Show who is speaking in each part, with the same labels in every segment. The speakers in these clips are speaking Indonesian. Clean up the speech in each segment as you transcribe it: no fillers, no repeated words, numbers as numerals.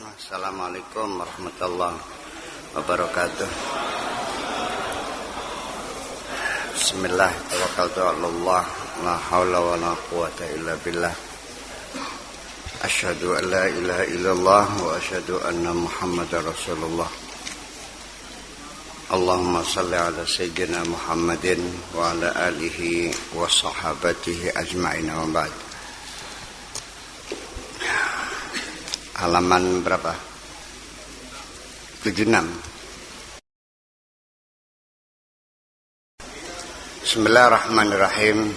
Speaker 1: Assalamualaikum warahmatullahi wabarakatuh. Bismillah, tawakkaltu 'alallah, la haula wala quwata illa billah. Asyhadu an la ilaha illallah wa asyhadu anna Muhammadar Rasulullah. Allahumma salli ala sayyidina Muhammadin wa ala alihi wa sahabatihi ajma'in wa ba'd. Halaman berapa? 76. Bismillahirrahmanirrahim.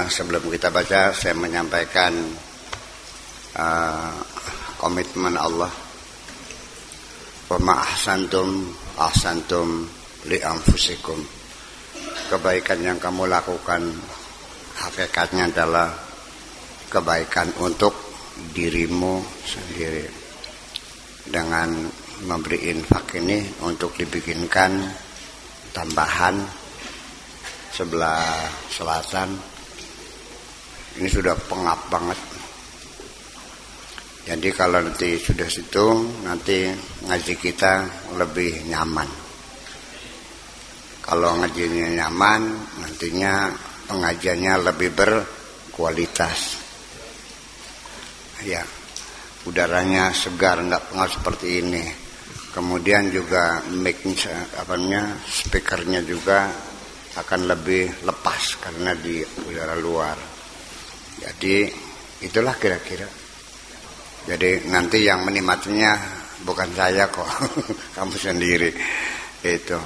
Speaker 1: Sebelum kita baca, saya menyampaikan komitmen Allah. Wa ma ahsantum li anfusikum. Kebaikan yang kamu lakukan hakikatnya adalah kebaikan untuk dirimu sendiri. Dengan memberi infak ini untuk dibikinkan tambahan sebelah selatan. Ini sudah pengap banget. Jadi kalau nanti sudah situ, nanti ngaji kita lebih nyaman. Kalau ngajinya nyaman, nantinya pengajiannya lebih berkualitas. Ya, udaranya segar, enggak pengap seperti ini. Kemudian juga speakernya juga akan lebih lepas karena di udara luar. Jadi itulah kira-kira. Jadi nanti yang menikmatinya bukan saya kok, kamu sendiri. Itu.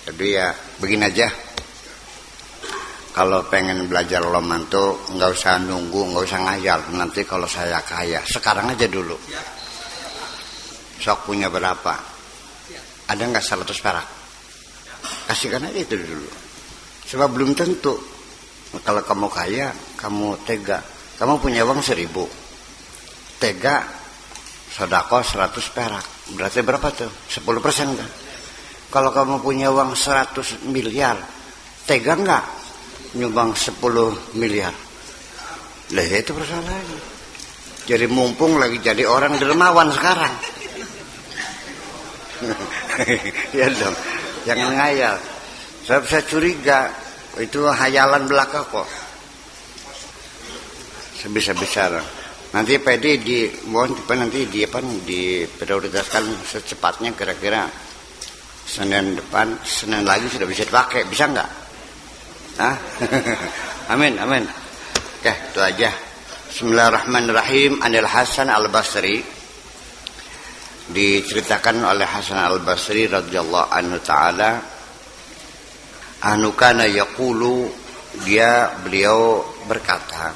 Speaker 1: Jadi ya begini aja. Kalau pengen belajar loman tuh nggak usah nunggu, nggak usah ngayal. Nanti kalau saya kaya, sekarang aja dulu. Sok punya berapa? Ada nggak 100 perak? Kasihkan aja itu dulu. Sebab belum tentu. Kalau kamu kaya, kamu tega. Kamu punya uang 1000. Tega, sedekah 100 perak. Berarti berapa tuh? 10% kan? Kalau kamu punya uang 100 miliar, tega nggak nyumbang 10 miliar? Lah itu persoalannya. Jadi mumpung lagi jadi orang dermawan sekarang. Ya dong, jangan ngayal. Saya curiga itu hayalan belaka kok. Sebisa-bisa. Nanti PD nanti diprioritaskan secepatnya, kira-kira Senin depan, Senin lagi sudah bisa dipakai, bisa nggak? Amin. Oke, itu aja. Bismillahirrahmanirrahim. Anil Hasan Al-Basri, diceritakan oleh Hasan Al-Basri radhiyallahu anhu taala, kana yaqulu, beliau berkata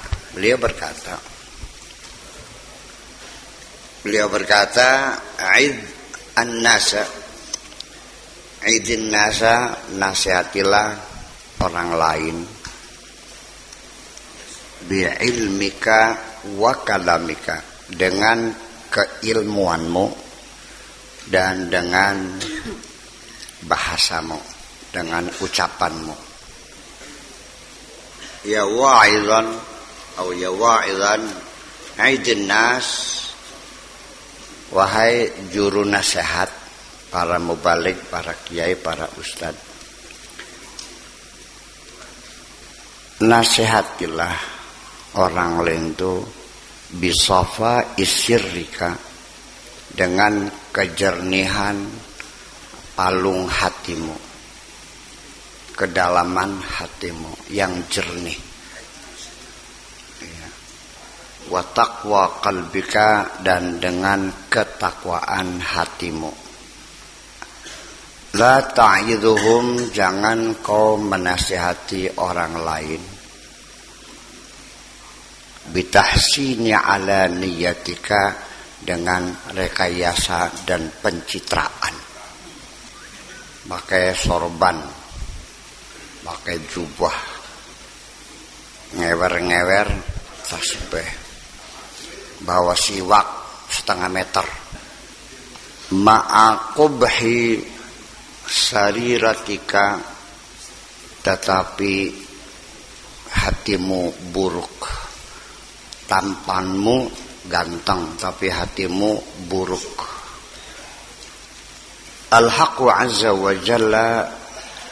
Speaker 1: idin nasa, nasihatilah orang lain, bi'ilmika wa kalamika, dengan keilmuanmu dan dengan bahasamu, dengan ucapanmu. Ya wa'idhan atau ya wa'idhan aidin nas, wahai juru nasihat, para mubalik, para kiai, para ustad, nasihatilah orang lain itu bisafa isirrika, dengan kejernihan palung hatimu, kedalaman hatimu yang jernih. Wa taqwa qalbika, dan dengan ketakwaan hatimu. La ta'idhuhum, jangan kau menasihati orang lain, bitahsini ala niyatika, dengan rekayasa dan pencitraan. Pakai sorban, pakai jubah, ngewer-ngewer tasbih, bawa siwak 1/2 meter, ma'aqubhi sariratika, tetapi hatimu buruk, tampanmu ganteng tapi hatimu buruk. Al-Haqqu azza wa jalla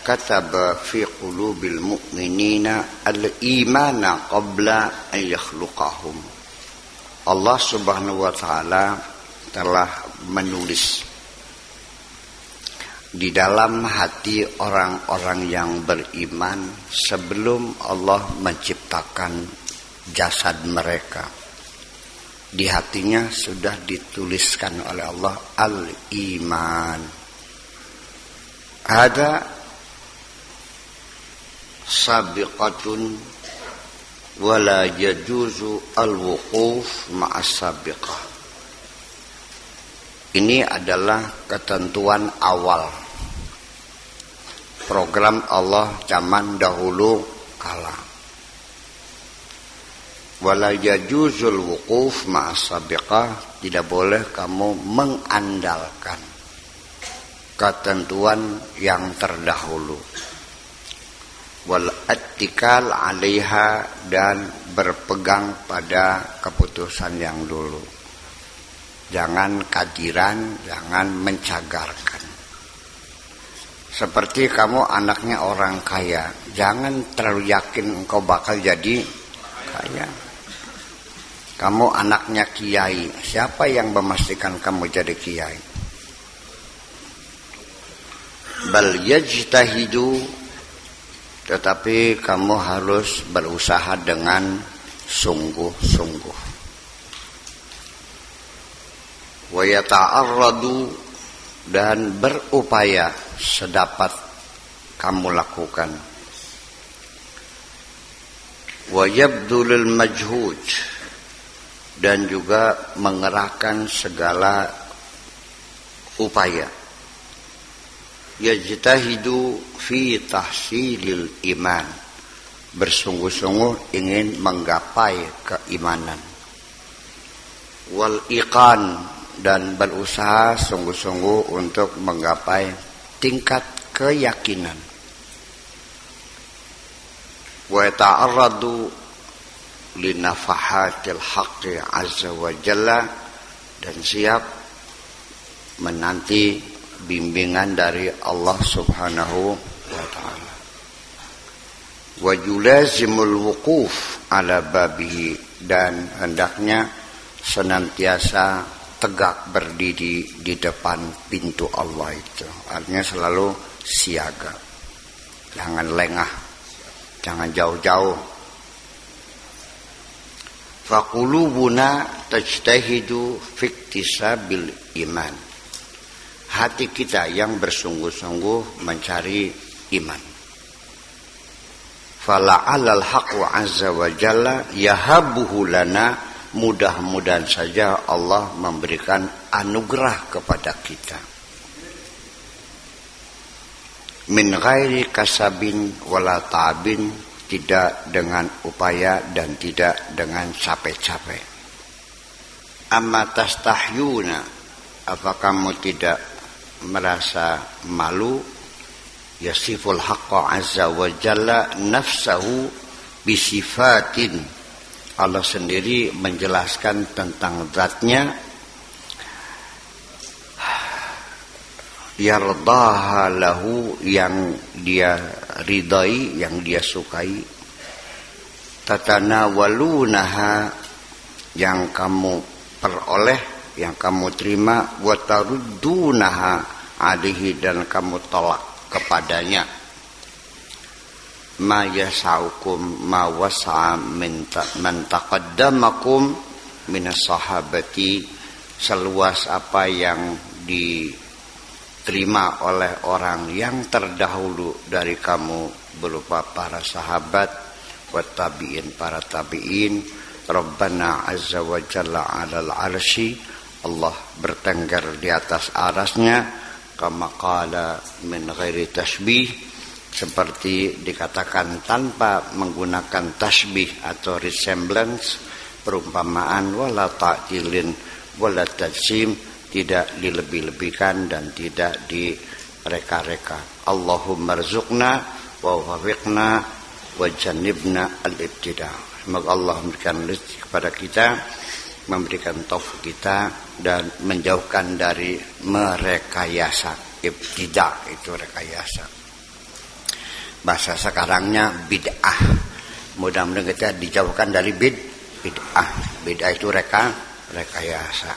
Speaker 1: kataba fi qulubil mu'minina al-imana qabla an yakhluqahum. Allah subhanahu wa ta'ala telah menulis di dalam hati orang-orang yang beriman sebelum Allah menciptakan jasad mereka. Di hatinya sudah dituliskan oleh Allah al-iman. Ada sabiqatun wala yajuzu al-wuquf ma'as sabiqah. Ini adalah ketentuan awal program Allah zaman dahulu kala. Wala yajuzul wuquf ma'as sabiqah, tidak boleh kamu mengandalkan ketentuan yang terdahulu. Wal attikal 'alaiha, dan berpegang pada keputusan yang dulu. Jangan kadiran, jangan mencagarkan. Seperti kamu anaknya orang kaya, jangan terlalu yakin engkau bakal jadi kaya. Kamu anaknya kiai, siapa yang memastikan kamu jadi kiai? Bal yajtahidu, tetapi kamu harus berusaha dengan sungguh-sungguh. Wa yata'arradu, dan berupaya sedapat kamu lakukan. Wa yabdulul majhud, dan juga mengerahkan segala upaya. Yajtahidu fi tahsilil iman, bersungguh-sungguh ingin menggapai keimanan. Wal iqan, dan berusaha sungguh-sungguh untuk menggapai tingkat keyakinan. Wa ta'arradu linafahatil haqqi azza wa jalla, dan siap menanti bimbingan dari Allah subhanahu wa ta'ala. Wa yulazimul wuquf ala babihi, dan hendaknya senantiasa tegak berdiri di depan pintu Allah itu. Artinya selalu siaga. Jangan lengah. Jangan jauh-jauh. Faqulubuna tajtahidu fi iktisabil iman. Hati kita yang bersungguh-sungguh mencari iman. Fala'alal haqqu azza wa jalla yahabuhu lana, mudah-mudahan saja Allah memberikan anugerah kepada kita. Min ghairi kasabin wala ta'abin, tidak dengan upaya dan tidak dengan capek-capek. Amma tastahyuna, apa kamu tidak merasa malu? Yasiful haqqa azza wa jalla nafsahu bisifatin, Allah sendiri menjelaskan tentang zatnya. Yardaha lahu, yang dia ridai, yang dia sukai. Tatanawalunaha, yang kamu peroleh, yang kamu terima. Wataruddunaha alaihi, dan kamu tolak kepadanya. Ma yasaukum ma wasa man taqaddamakum minas sahabati, seluas apa yang diterima oleh orang yang terdahulu dari kamu berupa para sahabat, wa tabi'in, para tabi'in. Rabbana azza wa jalla 'alal 'arsy, Allah bertengger di atas arasnya. Kama qala min ghairi tashbih, seperti dikatakan tanpa menggunakan tasbih atau resemblance, perumpamaan. Wala ta'tilin wala tajsim, tidak dilebih-lebihkan dan tidak direka-reka. Allahumma rzuqna wa wafiqna wa jannibna al-ibtida. Semoga Allah memberikan rezeki kepada kita memberikan taufik kita dan menjauhkan dari merekayasa. Ibtidah itu rekayasa. Bahasa sekarangnya bid'ah. Mudah-mudahan kita dijauhkan dari bid'ah. Bid'ah itu rekayasa.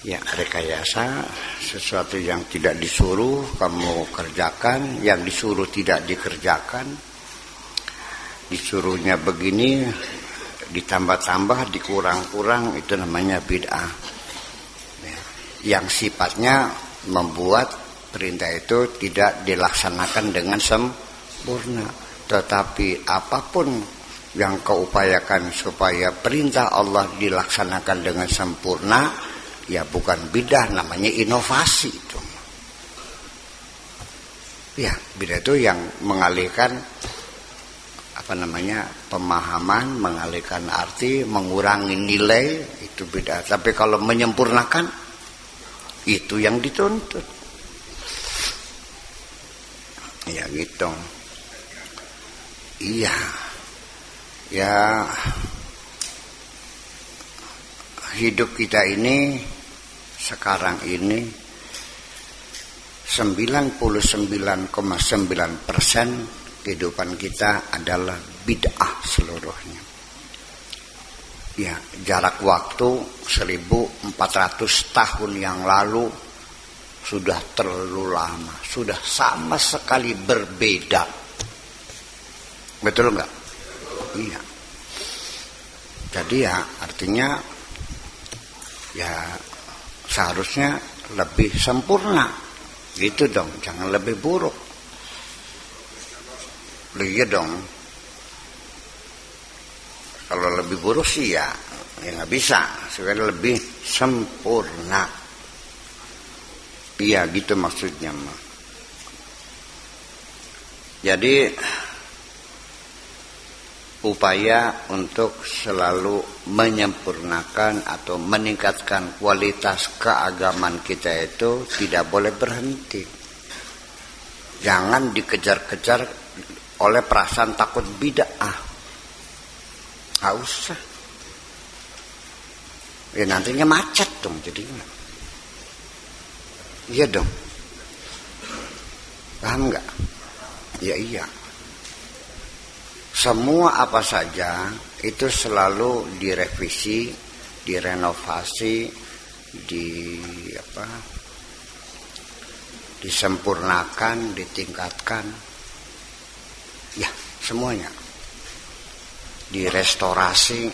Speaker 1: Ya, rekayasa sesuatu yang tidak disuruh kamu kerjakan, yang disuruh tidak dikerjakan. Disuruhnya begini, ditambah-tambah, dikurang-kurang, itu namanya bid'ah. Yang sifatnya membuat perintah itu tidak dilaksanakan dengan sempurna. Tetapi apapun yang kau upayakan supaya perintah Allah dilaksanakan dengan sempurna, ya bukan bid'ah, namanya inovasi itu. Ya, bid'ah itu yang mengalihkan pemahaman, mengalihkan arti, mengurangi nilai, itu bid'ah. Tapi kalau menyempurnakan, itu yang dituntut. Ya gitu. Iya. Ya, hidup kita ini sekarang ini 99,9% kehidupan kita adalah bid'ah seluruhnya. Ya, jarak waktu 1400 tahun yang lalu sudah terlalu lama, sudah sama sekali berbeda. Betul enggak? Iya. Jadi ya artinya ya seharusnya lebih sempurna. Gitu dong, jangan lebih buruk. Iya dong. Kalau lebih buruk sih ya nggak bisa. Sebenarnya lebih sempurna. Iya gitu maksudnya. Jadi upaya untuk selalu menyempurnakan atau meningkatkan kualitas keagamaan kita itu tidak boleh berhenti. Jangan dikejar-kejar oleh perasaan takut bid'ah. Nggak usah. Ya nantinya macet dong jadinya. Iya dong. Paham nggak? Ya iya. Semua apa saja itu selalu direvisi, direnovasi, disempurnakan, ditingkatkan. Ya, semuanya. Direstorasi,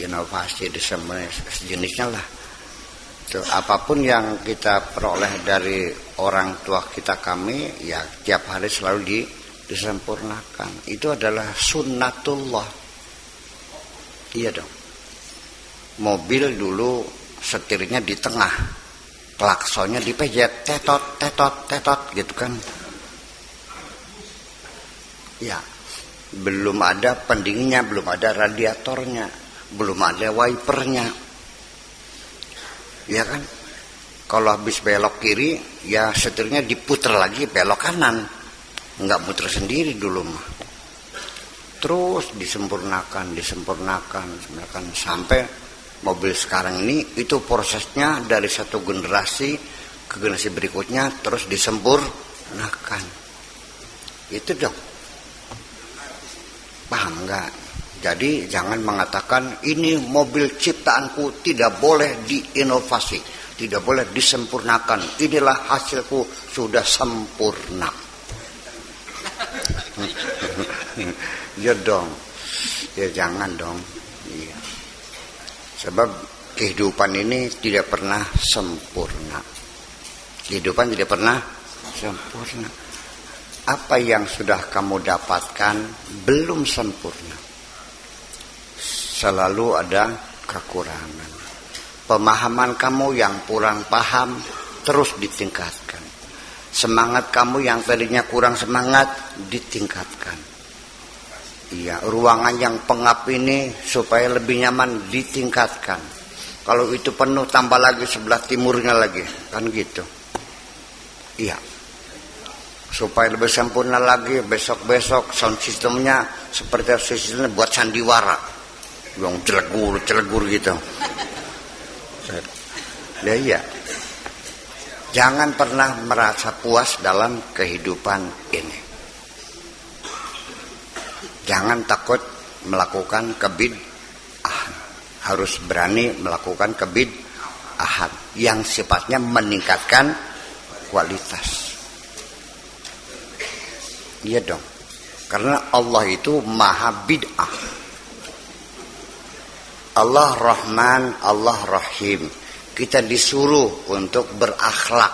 Speaker 1: inovasi, di semua sejenisnya lah. Tuh, apapun yang kita peroleh dari orang tua kita kami, ya tiap hari selalu disempurnakan. Itu adalah sunnatullah. Iya dong. Mobil dulu setirnya di tengah, klaksonnya dipejet, tetot gitu kan. Ya, belum ada pendinginnya, belum ada radiatornya, belum ada wipernya. Ya kan? Kalau habis belok kiri, ya setirnya diputer lagi belok kanan. Enggak muter sendiri dulu mah. Terus disempurnakan sampai mobil sekarang ini itu prosesnya dari satu generasi ke generasi berikutnya terus disempurnakan. Itu dong. Paham enggak? Jadi jangan mengatakan ini mobil ciptaanku tidak boleh diinovasi, tidak boleh disempurnakan. Inilah hasilku sudah sempurna. Ya dong, ya jangan dong. Iya. Sebab kehidupan ini tidak pernah sempurna. Kehidupan tidak pernah sempurna. Apa yang sudah kamu dapatkan belum sempurna. Selalu ada kekurangan. Pemahaman kamu yang kurang paham terus ditingkatkan. Semangat kamu yang tadinya kurang semangat ditingkatkan. Iya, ruangan yang pengap ini supaya lebih nyaman ditingkatkan. Kalau itu penuh tambah lagi sebelah timurnya lagi, kan gitu. Iya. Supaya lebih sempurna lagi besok-besok sound systemnya seperti sistemnya buat sandiwara. yang celegur gitu. Ya iya. Jangan pernah merasa puas dalam kehidupan ini. Jangan takut melakukan kebid'ahan. Harus berani melakukan kebid'ahan yang sifatnya meningkatkan kualitas. Iya dong. Karena Allah itu maha bid'ah. Allah Rahman, Allah Rahim. Kita disuruh untuk berakhlak,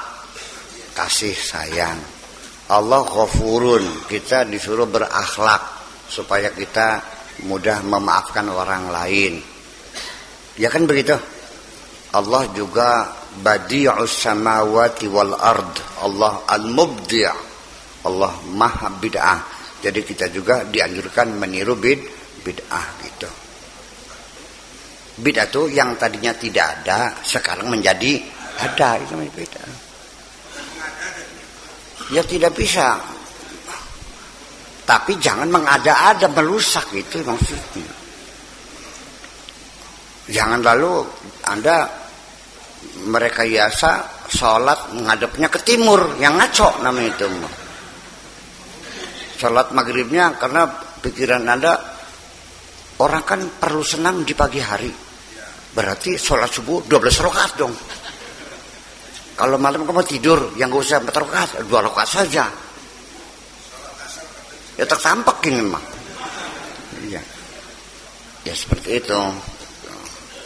Speaker 1: kasih sayang. Allah Ghafurun, kita disuruh berakhlak supaya kita mudah memaafkan orang lain. Ya kan begitu? Allah juga Badi'us samawati wal ard. Allah Al-Mubdi'. Allah maha bid'ah. Jadi kita juga dianjurkan meniru bid'ah gitu. Bid'ah itu yang tadinya tidak ada sekarang menjadi ada, itu namanya bid'ah. Ya tidak bisa. Tapi jangan mengada-ada, merusak, itu maksudnya. Jangan lalu Anda merekayasa sholat menghadapnya ke timur, yang ngaco namanya itu. Sholat maghribnya karena pikiran Anda, orang kan perlu senam di pagi hari. Berarti sholat subuh 12 rakaat dong. Kalau malam kamu tidur, yang gak usah 4 rakaat, 2 rakaat saja. Ya tertampak ini mah. Iya. Ya seperti itu.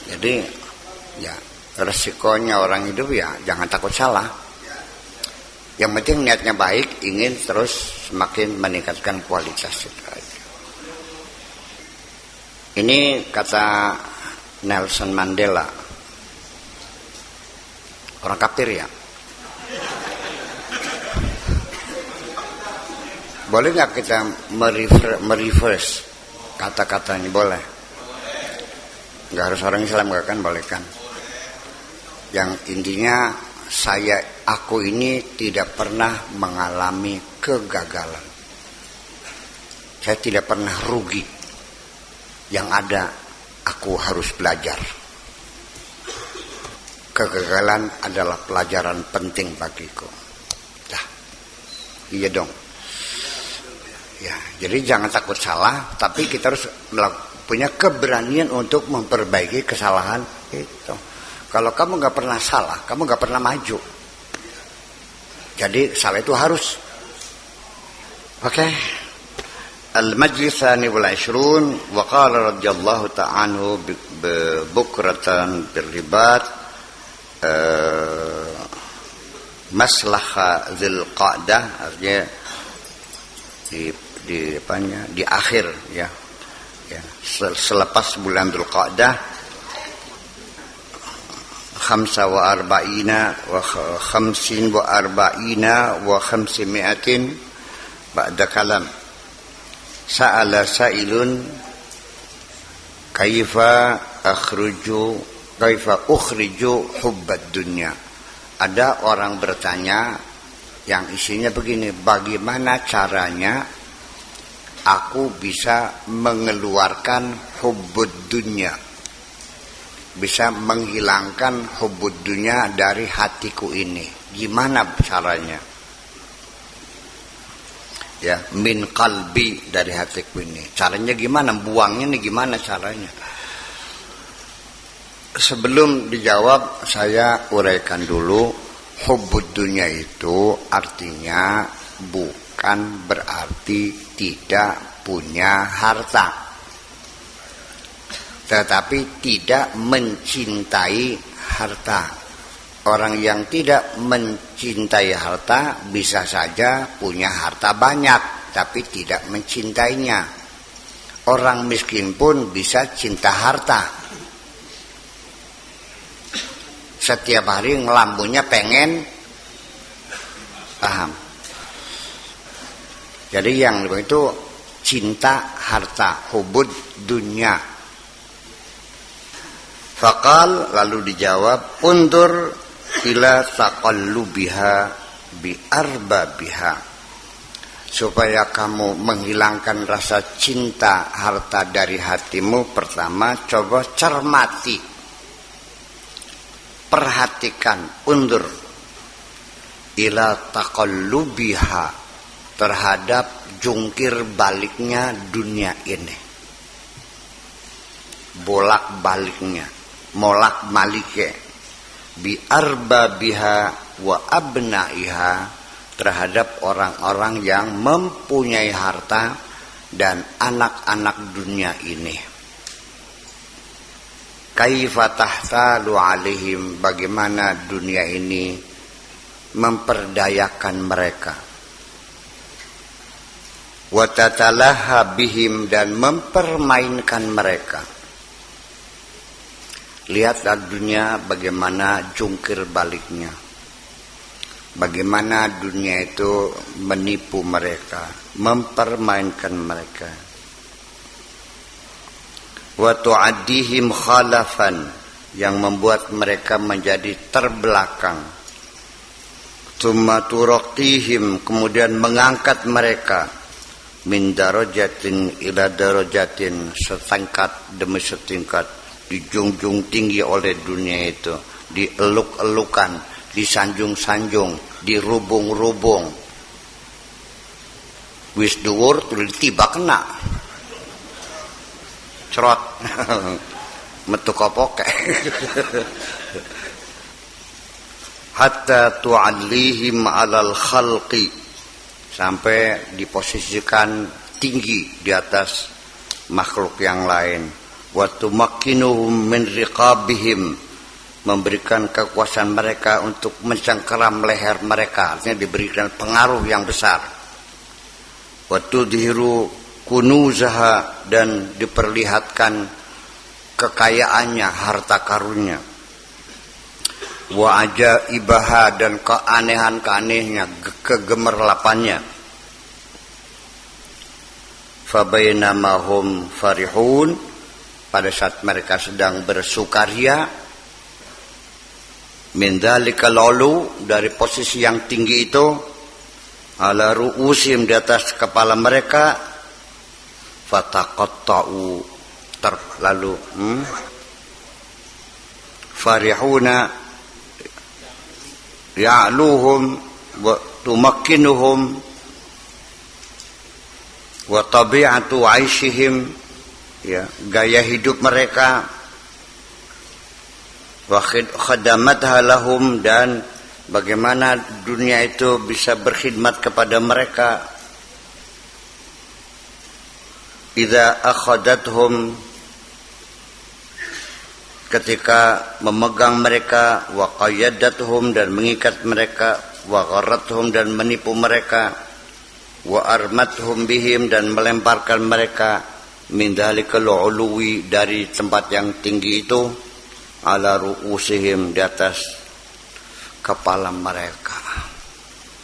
Speaker 1: Jadi ya resikonya orang hidup ya jangan takut salah. Yang penting niatnya baik, ingin terus semakin meningkatkan kualitas itu aja. Ini kata Nelson Mandela, orang kafir ya. Boleh nggak kita mereverse kata-katanya? Boleh. Nggak harus orang Islam, nggak kan? Boleh kan? Yang intinya aku ini tidak pernah mengalami kegagalan. Saya tidak pernah rugi. Yang ada aku harus belajar. Kegagalan adalah pelajaran penting bagiku. Nah, iya dong. Ya, jadi jangan takut salah, tapi kita harus punya keberanian untuk memperbaiki kesalahan itu. Kalau kamu nggak pernah salah, kamu nggak pernah maju. Jadi salah itu harus. Oke. Al-Majlis Tsani wal 20 wa qala radhiyallahu ta'ala anhu bukratan birribat maslaha dzil qa'dah, artinya di akhir ya. Selepas bulan Dzulqa'dah 45 wa 50 wa 500 ba'da kalam. Sa'ala sa'ilun kaifa ukhriju hubbad dunya. Ada orang bertanya yang isinya begini, bagaimana caranya aku bisa mengeluarkan hubbud dunya, bisa menghilangkan hubbud dunya dari hatiku ini? Gimana caranya? Ya, min qalbi, dari hatiku ini. Caranya gimana? Buangnya nih gimana caranya? Sebelum dijawab, saya uraikan dulu. Hubbud dunya itu artinya bukan berarti tidak punya harta, tetapi tidak mencintai harta. Orang yang tidak mencintai harta bisa saja punya harta banyak, tapi tidak mencintainya. Orang miskin pun bisa cinta harta. Setiap hari ngelambungnya pengen, paham? Jadi yang itu cinta harta, hubud dunia. Faqal, lalu dijawab, undur ila taqallubiha bi arbabiha. supaya kamu menghilangkan rasa cinta harta dari hatimu, pertama coba cermati, perhatikan, undur ila taqallubiha, terhadap jungkir baliknya dunia ini, bolak baliknya, molak malike, bi arbabiha wa abnaiha, terhadap orang-orang yang mempunyai harta dan anak-anak dunia ini. Kaifa tahtalu alaihim, bagaimana dunia ini memperdayakan mereka. Wa tatalaha bihim, dan mempermainkan mereka. Lihatlah dunia bagaimana jungkir baliknya. Bagaimana dunia itu menipu mereka, mempermainkan mereka. Wa tu'addihim khalafan, yang membuat mereka menjadi terbelakang. Tsumma turaqihim, kemudian mengangkat mereka min darajatin ila darajatin, setingkat demi setingkat, dijunjung tinggi oleh dunia itu, dieluk-elukan, disanjung-sanjung, dirubung-rubung. Wis dhuwur tiba kena cerot metu kopoke. Hatta tu'allihim 'alal khalqi, sampai diposisikan tinggi di atas makhluk yang lain. Wa tumakkinuhum min riqabihim, memberikan kekuasaan mereka untuk mencengkeram leher mereka, artinya diberikan pengaruh yang besar. Wa tudhiru kunuzaha, dan diperlihatkan kekayaannya, harta karunnya. Wa ajaibaha, dan keanehan-keanehnya, kegemerlapannya. Fa bainama hum farihun, pada saat mereka sedang bersukaria, min dzalikal ulu, dari posisi yang tinggi itu, ala ru'usim, di atas kepala mereka, fataqatta'u, lalu farihuna ya'luhum wa tumakkinuhum wa tabi'atu 'aishihim, ya, gaya hidup mereka, wa khadamatha lahum, dan bagaimana dunia itu bisa berkhidmat kepada mereka. Idza akhadathum, ketika memegang mereka, wa qayyadathum, dan mengikat mereka, wa gharrathum, dan menipu mereka, wa armathum bihim, dan melemparkan mereka min dzalikal uluwi, dari tempat yang tinggi itu, ala ru'usihim, di atas kepala mereka,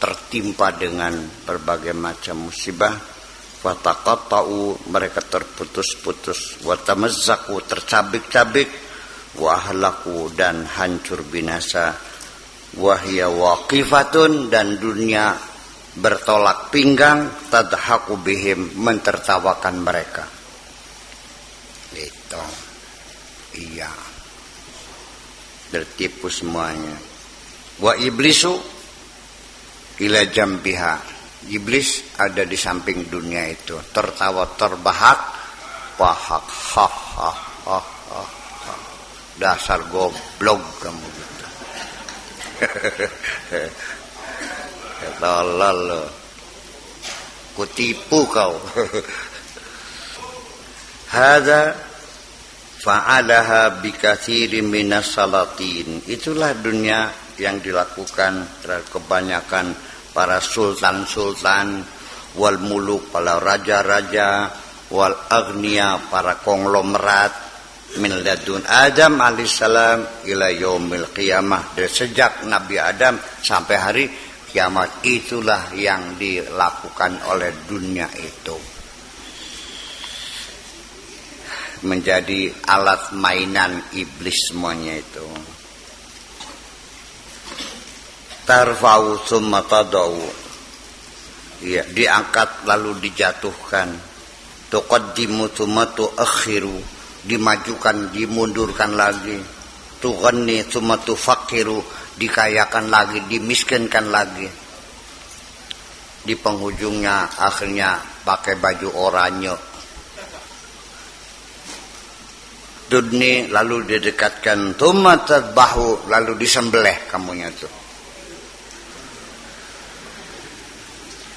Speaker 1: tertimpa dengan berbagai macam musibah. Fataqatta'u, mereka terputus-putus, wa tamazzaku, tercabik-cabik, wa ahlaku, dan hancur binasa. Wa hiya waqifatun, dan dunia bertolak pinggang, tadhaku bihim, mentertawakan mereka. Itu iya, tertipu semuanya. Wa iblisu ila jambiha, iblis ada di samping dunia itu, tertawa terbahak, pahak, ha ha ha ha, dasar goblok kamu gitu. Tolol lo, kutipu kau. Hadza fa'alaha bikatsirin minas salatin, itulah dunia yang dilakukan terhadap kebanyakan para sultan-sultan, wal muluk, para raja-raja, wal agniya, para konglomerat, min ladun Adam alaihissalam ila yaumil qiyamah, dari sejak Nabi Adam sampai hari kiamat. Itulah yang dilakukan oleh dunia itu, menjadi alat mainan iblis semuanya itu. Tarfa'u summa tadau, Iya, diangkat lalu dijatuhkan. Tuqaddimu tsumma tuakhiru, dimajukan, dimundurkan lagi. Tughanni tsumma tufakkiru, dikayakan lagi, dimiskinkan lagi. Di penghujungnya akhirnya pakai baju oranye. Tudni lalu didekatkan, tsumma tadbahu, lalu disembelih kamunya tuh.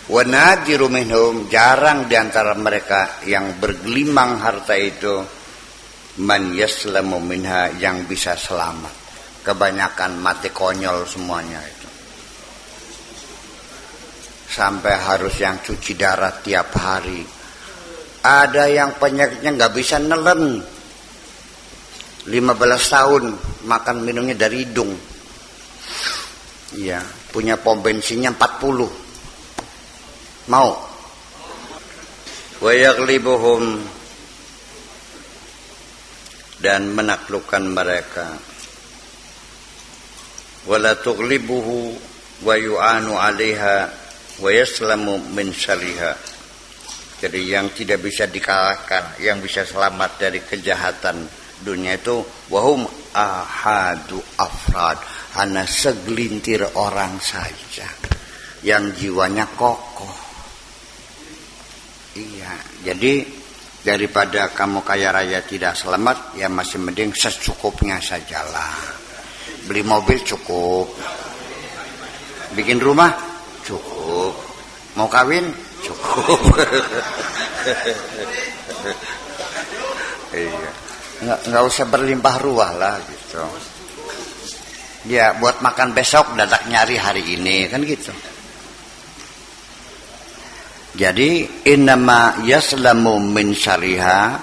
Speaker 1: Wa nadiru minhum, jarang diantara mereka yang bergelimang harta itu, man yaslamu minha, yang bisa selamat. Kebanyakan mati konyol semuanya itu. Sampai harus yang cuci darah tiap hari. Ada yang penyakitnya nggak bisa nelen. 15 tahun makan minumnya dari hidung. Iya, punya pom bensinnya 40. Mau? Wa yaghlibuhum, dan menaklukkan mereka. Wala tughlibuhu wa yu'anu 'alaiha wa yaslamu min syarriha. Jadi yang tidak bisa dikalahkan, yang bisa selamat dari kejahatan dunia itu wahum ahadu afrad, hanya segelintir orang saja yang jiwanya kokoh. Iya, jadi daripada kamu kaya raya tidak selamat, ya masih mending secukupnya sajalah. Beli mobil cukup, bikin rumah cukup, mau kawin cukup. Iya, nggak usah berlimpah ruah lah gitu. Ya buat makan besok, dadak nyari hari ini, kan gitu. Jadi innama yaslamu min syariha,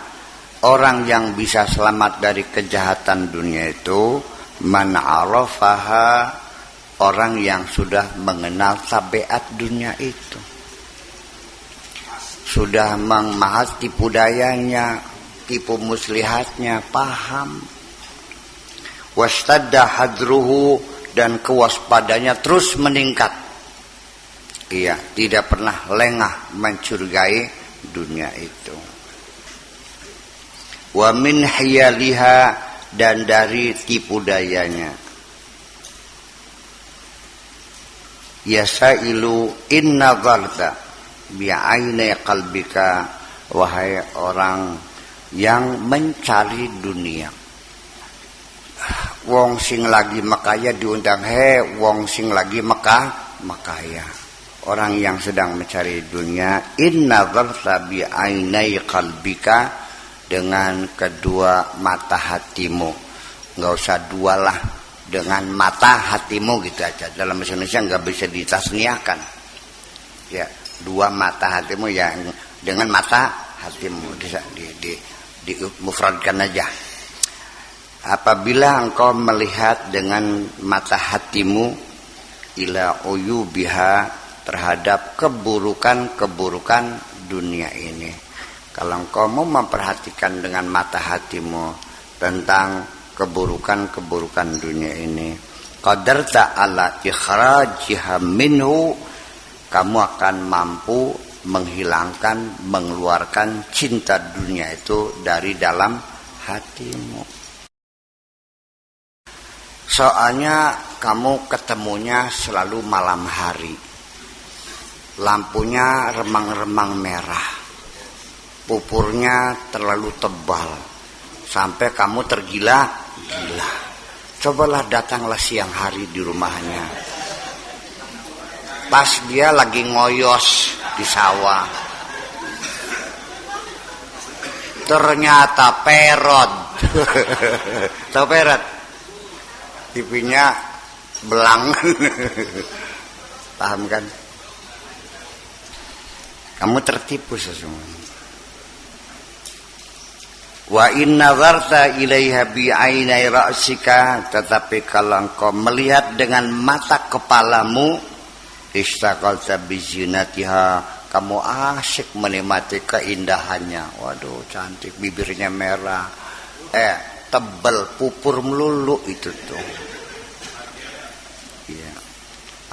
Speaker 1: orang yang bisa selamat dari kejahatan dunia itu man arafaha, orang yang sudah mengenal tabiat dunia itu, sudah memahas tipu dayanya, tipu muslihatnya, paham. Wastadda hadruhu, dan kewaspadanya terus meningkat. Iya, tidak pernah lengah mencurigai dunia itu. Wa min hiyaliha, dan dari tipu dayanya. Yasailu in nazarta bi'aini qalbika, wahai orang yang mencari dunia. Wong sing lagi makaya diundang, he wong sing lagi makaya. Orang yang sedang mencari dunia, inna dharta bi ainai qalbika, dengan kedua mata hatimu. Enggak usah dua lah, dengan mata hatimu gitu aja. Dalam bahasa Indonesia enggak bisa ditasniakan. Ya, dua mata hatimu, ya dengan mata hatimu di mufradkan aja. Apabila engkau melihat dengan mata hatimu ila uyubiha, terhadap keburukan-keburukan dunia ini. Kalau engkau mau memperhatikan dengan mata hatimu tentang keburukan-keburukan dunia ini, qadarta ala ikhrajiha minhu, kamu akan mampu menghilangkan, mengeluarkan cinta dunia itu dari dalam hatimu. Soalnya kamu ketemunya selalu malam hari. Lampunya remang-remang merah, pupurnya terlalu tebal, sampai kamu tergila-gila. Cobalah datanglah siang hari di rumahnya, pas dia lagi ngoyos di sawah, ternyata perot. Tahu perot? Pipinya belang. Paham kan? Kamu tertipu sesungguhnya. Wa in nazarta ilaiha bi ainai ra'sika, tetapi kalau engkau melihat dengan mata kepalamu, istaqalta bi zinatiha, kamu asyik menikmati keindahannya. Waduh, cantik, bibirnya merah, tebal, pupur melulu itu tuh. Ya.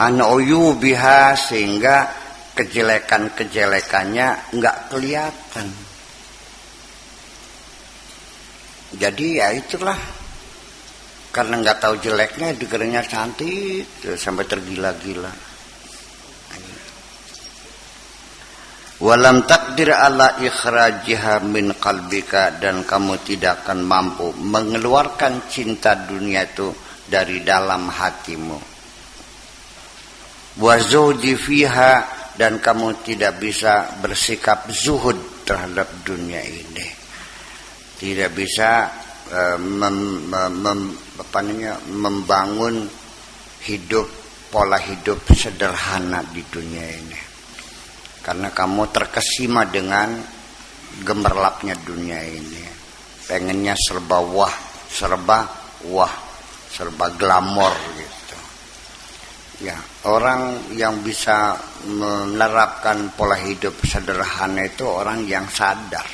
Speaker 1: An uyubiha, sehingga kejelekan-kejelekannya nggak kelihatan. Jadi ya itulah, karena nggak tahu jeleknya dikiranya cantik sampai tergila-gila. Walam takdir ala ikhrajiha min qalbika, dan kamu tidak akan mampu mengeluarkan cinta dunia itu dari dalam hatimu. Wa zuhdi fiha, dan kamu tidak bisa bersikap zuhud terhadap dunia ini. Tidak bisa membangun hidup, pola hidup sederhana di dunia ini. Karena kamu terkesima dengan gemerlapnya dunia ini. Pengennya serba wah, serba glamor gitu. Ya, orang yang bisa menerapkan pola hidup sederhana itu orang yang sadar.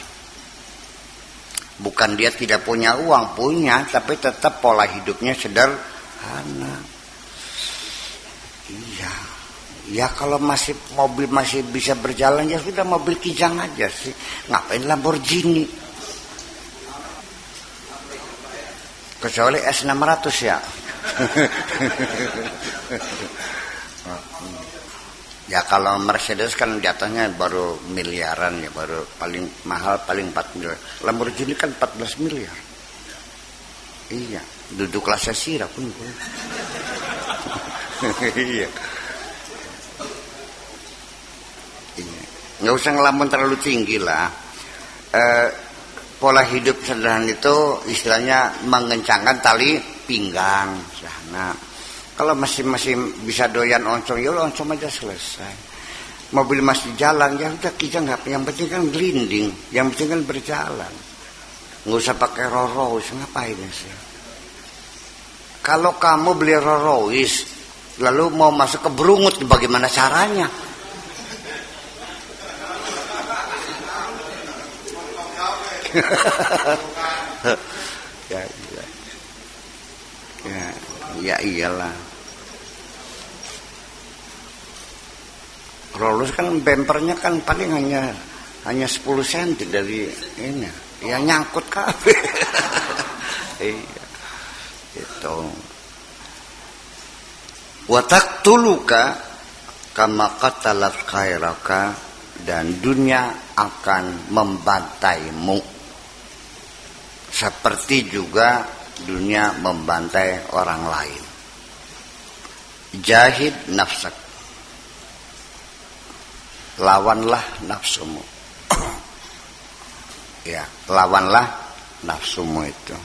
Speaker 1: Bukan dia tidak punya uang, punya, tapi tetap pola hidupnya sederhana. Iya. Ya kalau mobil masih bisa berjalan, ya sudah mobil kijang aja sih. Ngapain Lamborghini? Kecuali S600 ya. Ya kalau Mercedes kan jatuhnya baru miliaran ya, baru paling mahal paling 4 miliar. Lamborghini kan 14 miliar. Iya, duduk kelas sira pun. Iya. Nggak usah ngelamun terlalu tinggi lah. Pola hidup sederhana itu istilahnya mengencangkan tali pinggang. Nah, kalau masih bisa doyan oncom, ya oncom aja selesai. Mobil masih jalan, ya udah kita nggak. Yang penting kan gelinding, yang penting kan berjalan. Nggak usah pakai Rolls Royce, ngapain sih? Kalau kamu beli Rolls Royce, lalu mau masuk ke Berungut, bagaimana caranya? Ya iyalah. Rolls kan bempernya kan paling hanya 10 cm dari ini. Ya nyangkut kabeh. Iya. Itu. Wa taqtuluka kama qatalat khairaka, dan dunia akan membantaimu seperti juga dunia membantai orang lain. Jahid nafsak, lawanlah nafsumu. Ya, lawanlah nafsumu itu.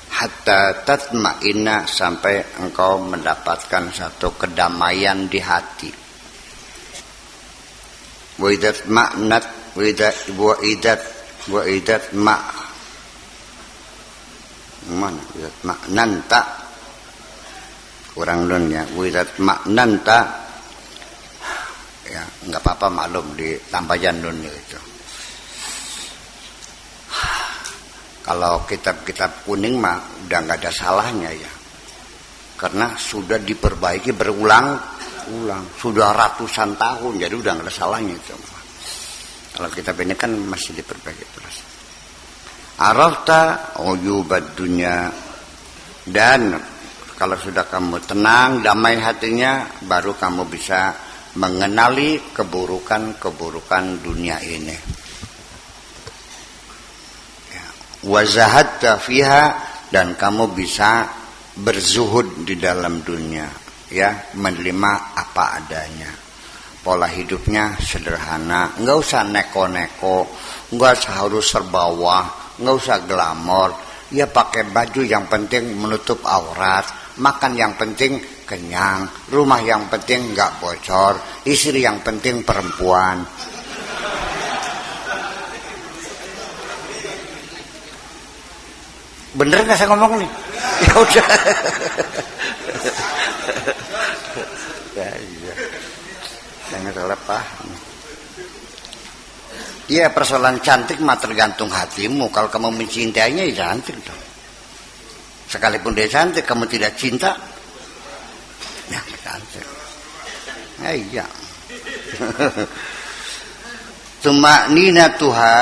Speaker 1: Hatta tatma'inna, sampai engkau mendapatkan satu kedamaian di hati. Wa idat ma'nat wa idat ma'nanta, kurang lunnya. Wa idat ma'nanta, ya nggak apa-apa, maklum di tambahan nun itu. Kalau kitab-kitab kuning mah udah nggak ada salahnya ya, karena sudah diperbaiki berulang-ulang, sudah ratusan tahun, jadi udah nggak ada salahnya itu. Kalau kitab ini kan masih diperbaiki terus. Arafta uyubad dunya, dan kalau sudah kamu tenang, damai hatinya, baru kamu bisa mengenali keburukan-keburukan dunia ini. Wa zahadta fiha, dan kamu bisa berzuhud di dalam dunia, ya, menerima apa adanya. Pola hidupnya sederhana, nggak usah neko-neko, nggak usah harus serba wah, nggak usah glamor. Ya pakai baju yang penting menutup aurat, makan yang penting kenyang, rumah yang penting nggak bocor, istri yang penting perempuan. Bener nggak saya ngomong nih? Ya udah. Ya iya. Jangan salah paham. Iya, persoalan cantik mah tergantung hatimu. Kalau kamu mencintainya, ya cantik dong. Sekalipun dia cantik, kamu tidak cinta, ya cantik. Iya. Tuma'ninatuha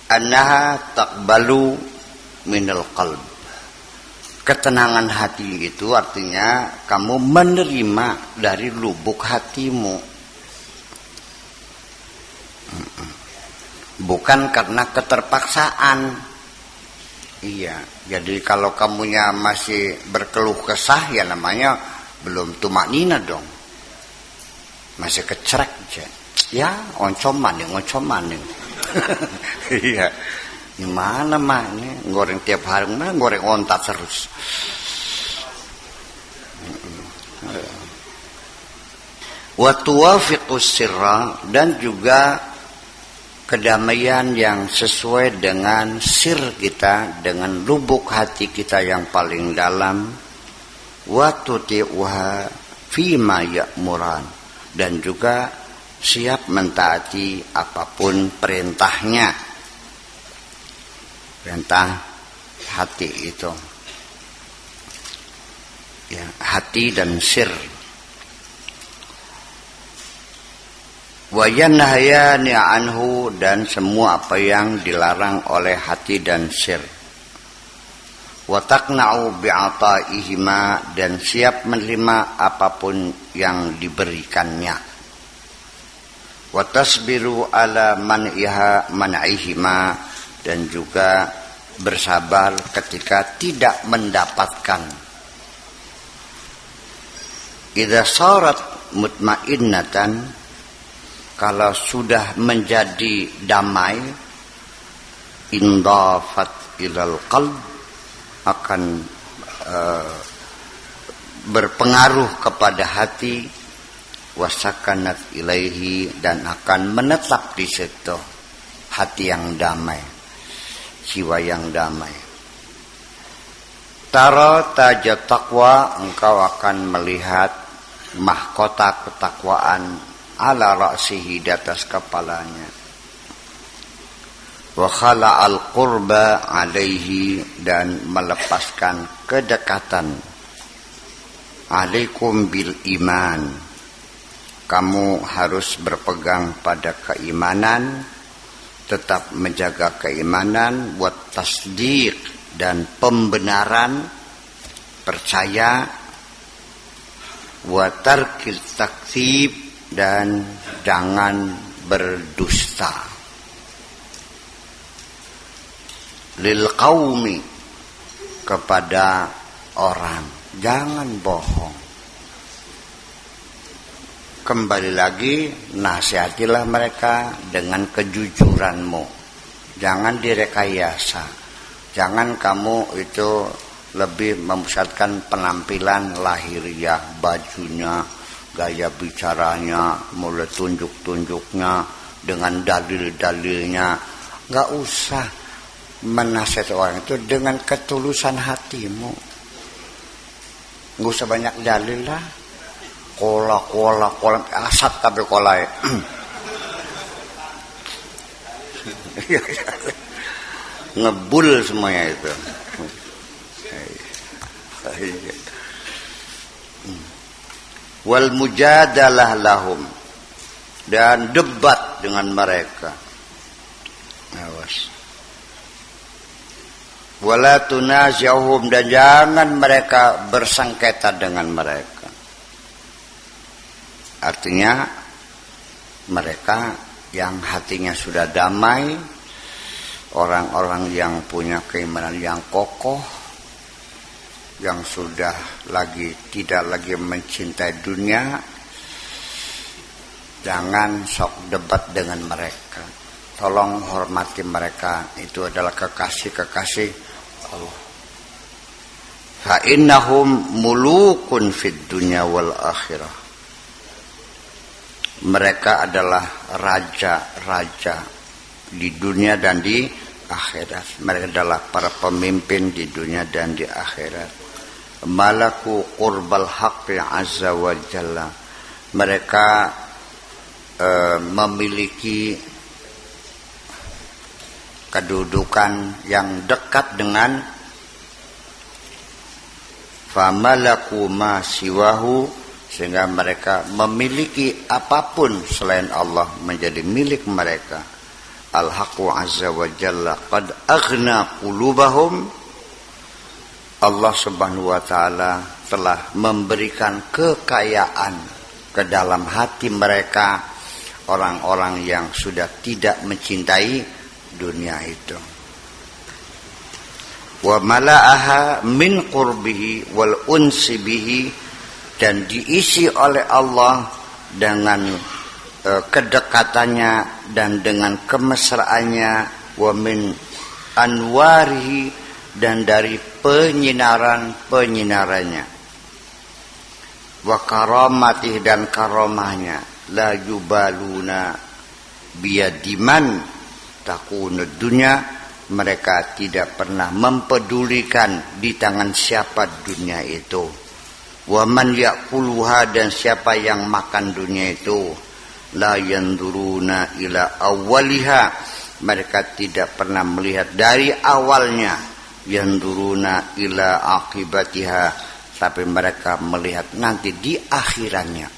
Speaker 1: annaha taqbalu minal qalb. Ketenangan hati itu artinya kamu menerima dari lubuk hatimu. Bukan karena keterpaksaan. Iya, jadi kalau kamunya masih berkeluh kesah ya namanya belum tumaknina dong. Masih kecerek aja. Ya, oncoman nih. Iya. Gimana mah ini goreng tiap hari mah goreng onta terus. Wa tuwafiqus sirra, dan juga kedamaian yang sesuai dengan sir kita, dengan lubuk hati kita yang paling dalam. Wa tuti'uha fima ya'muran, dan juga siap mentaati apapun perintahnya. Perintah hati itu ya, hati dan sir. Wa yanhayani anhu, dan semua apa yang dilarang oleh hati dan sir. Wa taqna'u bi'ata'ihima, dan siap menerima apapun yang diberikannya. Wa tasbiru ala man'ihima, dan juga bersabar ketika tidak mendapatkan. Idza sarat mutmainnatan, kalau sudah menjadi damai, indafat ilal qalb, akan berpengaruh kepada hati, wasakanat ilaihi, dan akan menetap di situ hati yang damai, jiwa yang damai. Tara tajat taqwa, engkau akan melihat mahkota ketakwaan ala ra'sihi, di atas kepalanya. Wa khala'al qurba alaihi, dan melepaskan kedekatan. Alaikum bil iman, kamu harus berpegang pada keimanan, tetap menjaga keimanan. Wat tasdiq, dan pembenaran, percaya. Wa tarkil takdzib, dan jangan berdusta. Lil qaumi, kepada orang, jangan bohong. Kembali lagi, nasihatilah mereka dengan kejujuranmu. Jangan direkayasa. Jangan kamu itu lebih memusatkan penampilan lahiriah, bajunya, gaya bicaranya, mulai tunjuk-tunjuknya dengan dalil-dalilnya. Gak usah menasihati orang itu dengan ketulusan hatimu. Gak usah banyak dalil lah. Kola asat tapi kolai. Ngebul semuanya itu. Wal mujadalah lahum, dan debat dengan mereka. Awas. Wala tunazihum, dan jangan mereka bersengketa dengan mereka. Artinya mereka yang hatinya sudah damai, orang-orang yang punya keimanan yang kokoh, yang sudah tidak lagi mencintai dunia, jangan sok debat dengan mereka. Tolong hormati mereka, itu adalah kekasih-kekasih Allah. Fa innahum mulukun fid dunya wal akhirah. Mereka adalah raja-raja di dunia dan di akhirat. Mereka adalah para pemimpin di dunia dan di akhirat. Malaku qurbal haqqi azza wa jalla. Mereka memiliki kedudukan yang dekat dengan famalaku ma siwahu, sehingga mereka memiliki apapun selain Allah menjadi milik mereka. Al-Haqqu azza wa jalla qad aghna qulubahum, Allah subhanahu wa ta'ala telah memberikan kekayaan ke dalam hati mereka, orang-orang yang sudah tidak mencintai dunia itu. Wa mala'aha min qurbihi wal unsi bihi, dan diisi oleh Allah dengan kedekatannya dan dengan kemesraannya, wa min anwarihi, dan dari penyinaran-penyinarannya, wa karamatih, dan karamahnya, la yubaluna biyadiman takunud dunya, mereka tidak pernah mempedulikan di tangan siapa dunia itu. Wa man ya'kuluha, dan siapa yang makan dunia itu, la yanduruna ila awwaliha, mereka tidak pernah melihat dari awalnya, yanduruna ila akibatiha, tapi mereka melihat nanti di akhirannya.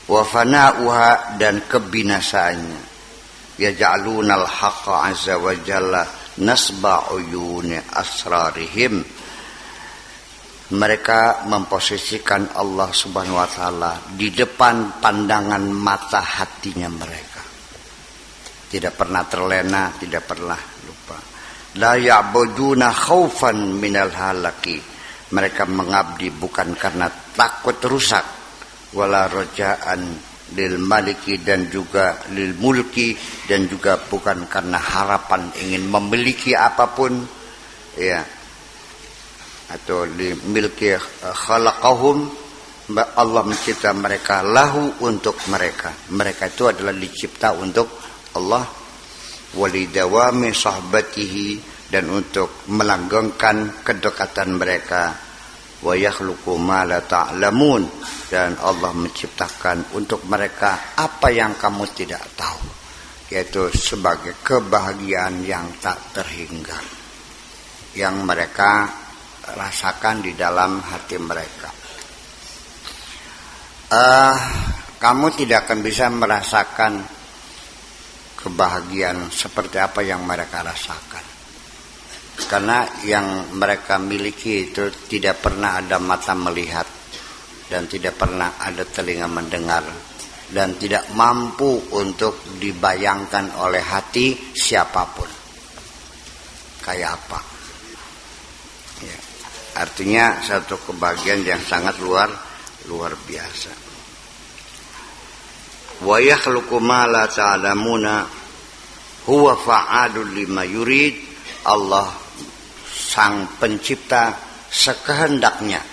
Speaker 1: Wa fana'uha, dan kebinasaannya, yaj'aluna al-haqqa azza wa jalla nasba uyuni asrarihim, mereka memposisikan Allah subhanahu wa ta'ala di depan pandangan mata hatinya mereka, tidak pernah terlena, tidak pernah lupa. La ya'buduna khaufan minal halaki, mereka mengabdi bukan karena takut rusak, wala roja'an lil maliki, dan juga lil mulki, dan juga bukan karena harapan ingin memiliki apapun, ya, atau lil milki khalaqahum, Allah mencipta mereka lahu, untuk mereka, mereka itu adalah dicipta untuk Allah, walidawami sahbatihi, dan untuk melanggengkan kedekatan mereka, wa yakhluqu ma la ta'lamun, dan Allah menciptakan untuk mereka apa yang kamu tidak tahu, yaitu sebagai kebahagiaan yang tak terhingga yang mereka rasakan di dalam hati mereka. Kamu tidak akan bisa merasakan kebahagiaan seperti apa yang mereka rasakan, karena yang mereka miliki itu tidak pernah ada mata melihat, dan tidak pernah ada telinga mendengar, dan tidak mampu untuk dibayangkan oleh hati siapapun kayak apa, ya. Artinya satu kebahagiaan yang sangat luar biasa. Wa yakhluqu ma la ta'lamuna huwa fa'alul lima yurid, Allah sang pencipta sekehendaknya.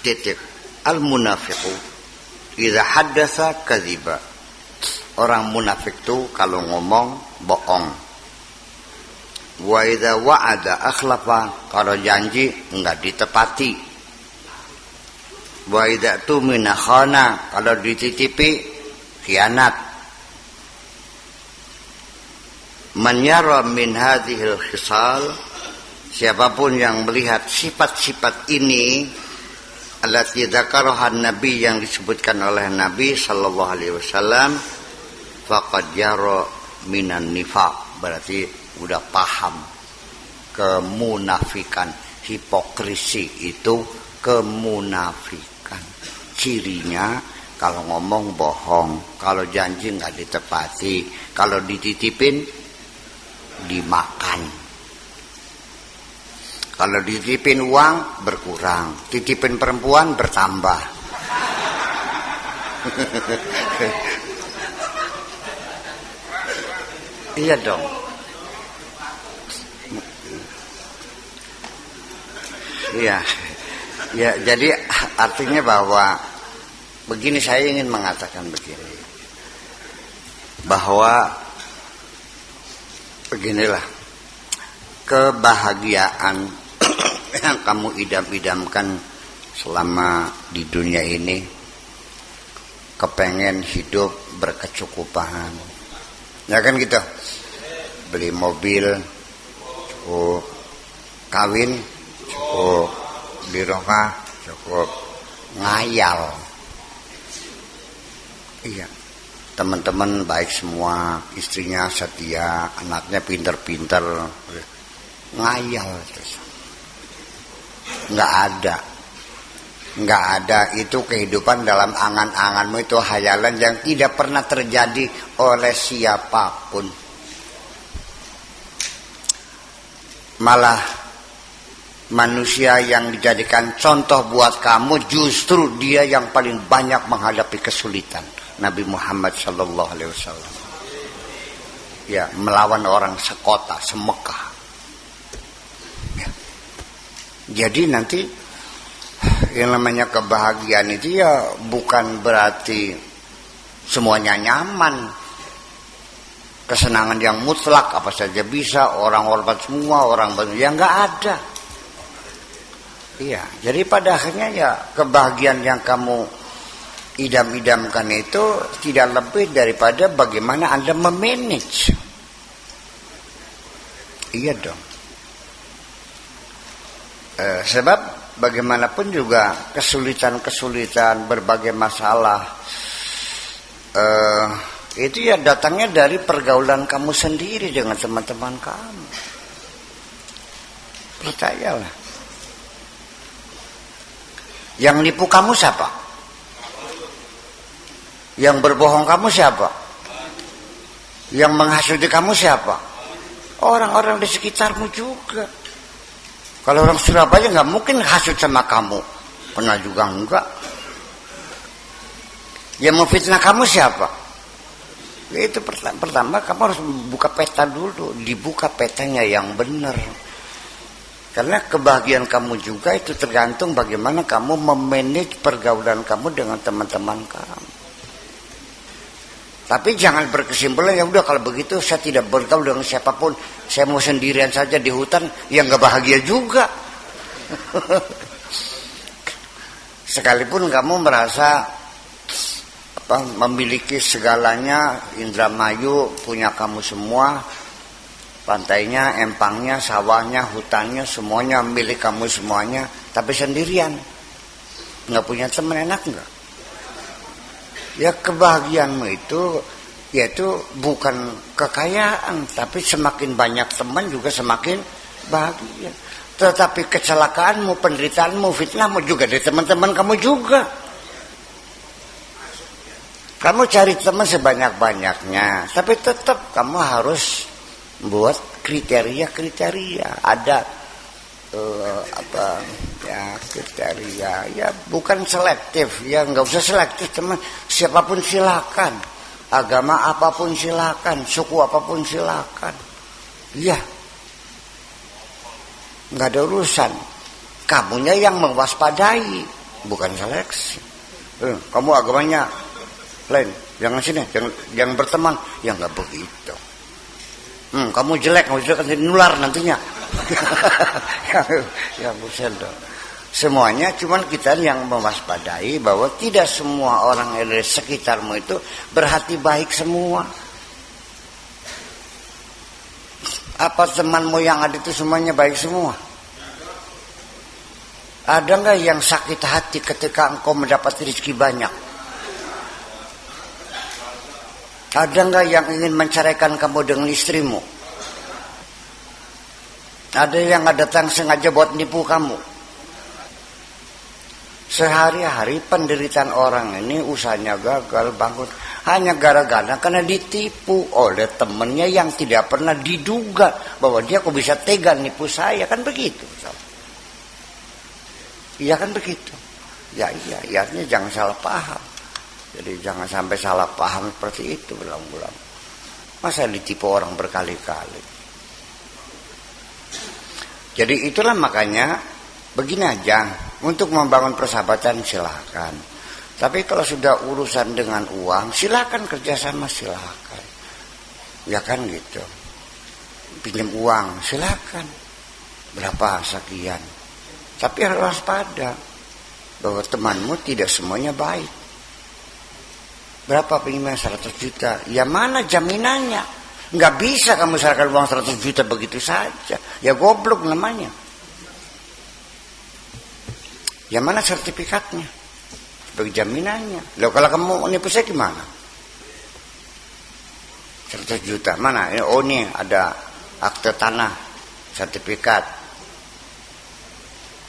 Speaker 1: Titik. Al-munafiqu idza haddatsa kadhiba, orang munafik itu kalau ngomong bohong. Wa idza wa'ada akhlafa, kalau janji enggak ditepati. Wa idza tumina khana, kalau dititipi khianat. Man yara min hadhil khisal, siapapun yang melihat sifat-sifat ini, allati dzakaraha Nabi, yang disebutkan oleh Nabi sallallahu alaihi wasallam, faqad yara minan nifaq, berarti udah paham kemunafikan. Hipokrisi itu kemunafikan, cirinya kalau ngomong bohong, kalau janji nggak ditepati, kalau dititipin dimakan, kalau dititipin uang berkurang, titipin perempuan bertambah. Iya dong. Iya. Ya, jadi artinya bahwa begini, saya ingin mengatakan begini, bahwa beginilah kebahagiaan yang kamu idam-idamkan selama di dunia ini, kepengen hidup berkecukupan, ya kan gitu, beli mobil cukup, kawin cukup, di rumah cukup, ngayal. Iya, teman-teman baik semua, istrinya setia, anaknya pinter-pinter, ngayal terus. Nggak ada itu kehidupan dalam angan-anganmu, itu hayalan yang tidak pernah terjadi oleh siapapun. Malah manusia yang dijadikan contoh buat kamu justru dia yang paling banyak menghadapi kesulitan. Nabi Muhammad sallallahu alaihi wasallam. Ya, melawan orang sekota, semekah. Ya. Jadi nanti yang namanya kebahagiaan itu ya bukan berarti semuanya nyaman. Kesenangan yang mutlak apa saja bisa, orang hormat semua, orang bantu, ya nggak ada. Iya, jadi pada akhirnya ya kebahagiaan yang kamu idam-idamkan itu tidak lebih daripada bagaimana Anda memanage. Iya dong. Sebab bagaimanapun juga kesulitan-kesulitan, berbagai masalah itu ya datangnya dari pergaulan kamu sendiri dengan teman-teman kamu. Percayalah. Yang nipu kamu siapa? Yang berbohong kamu siapa? Yang menghasut kamu siapa? Orang-orang di sekitarmu juga. Kalau orang Surabaya nggak mungkin hasut sama kamu, pernah juga enggak. Yang memfitnah kamu siapa? Itu pertama kamu harus buka peta dulu, dibuka petanya yang benar. Karena kebahagiaan kamu juga itu tergantung bagaimana kamu memanage pergaulan kamu dengan teman-teman kamu. Tapi jangan berkesimpulan ya udah kalau begitu saya tidak bergaul dengan siapapun, saya mau sendirian saja di hutan, ya nggak bahagia juga. Sekalipun kamu merasa memiliki segalanya, Indramayu punya kamu semua, pantainya, empangnya, sawahnya, hutannya, semuanya milik kamu semuanya, tapi sendirian, nggak punya teman, enak nggak? Ya kebahagiaanmu itu yaitu bukan kekayaan, tapi semakin banyak teman juga semakin bahagia. Tetapi kecelakaanmu, penderitaanmu, fitnahmu juga dari teman-teman kamu juga. Kamu cari teman sebanyak-banyaknya, tapi tetap kamu harus buat kriteria-kriteria. Ada kriteria, ya bukan selektif, ya nggak usah selektif teman, siapapun silakan, agama apapun silakan, suku apapun silakan, ya nggak ada urusan, kamunya yang mewaspadai, bukan seleksi. Kamu agamanya lain, jangan sini, jangan berteman, ya nggak begitu. Kamu jelek, kamu akan nular nantinya. Ya bukan dong. Semuanya cuman kita yang mewaspadai bahwa tidak semua orang yang dari sekitarmu itu berhati baik semua. Apa temanmu yang ada itu semuanya baik semua? Ada nggak yang sakit hati ketika engkau mendapat rezeki banyak? Ada nggak yang ingin menceraikan kamu dengan istrimu? Ada yang datang sengaja buat nipu kamu? Sehari-hari penderitaan orang ini usahanya gagal bangkrut hanya gara-gara karena ditipu oleh temannya yang tidak pernah diduga bahwa dia kok bisa tega nipu saya, kan begitu? Iya kan begitu? Ya iya, artinya jangan salah paham. Jadi jangan sampai salah paham seperti itu berulang-ulang. Masa ditipu orang berkali-kali? Jadi itulah makanya begini aja, untuk membangun persahabatan silakan. Tapi kalau sudah urusan dengan uang, silakan kerjasama, silakan. Ya kan gitu. Pinjam uang, silakan. Berapa sekian. Tapi harus waspada bahwa temanmu tidak semuanya baik. Berapa pinjaman 100 juta? Ya mana jaminannya? Nggak bisa kamu serahkan uang 100 juta begitu saja. Ya goblok namanya. Ya mana sertifikatnya? Sebagai jaminannya. Loh kalau kamu nipu saya gimana? 100 juta. Mana? Oh nih ada akte tanah, sertifikat.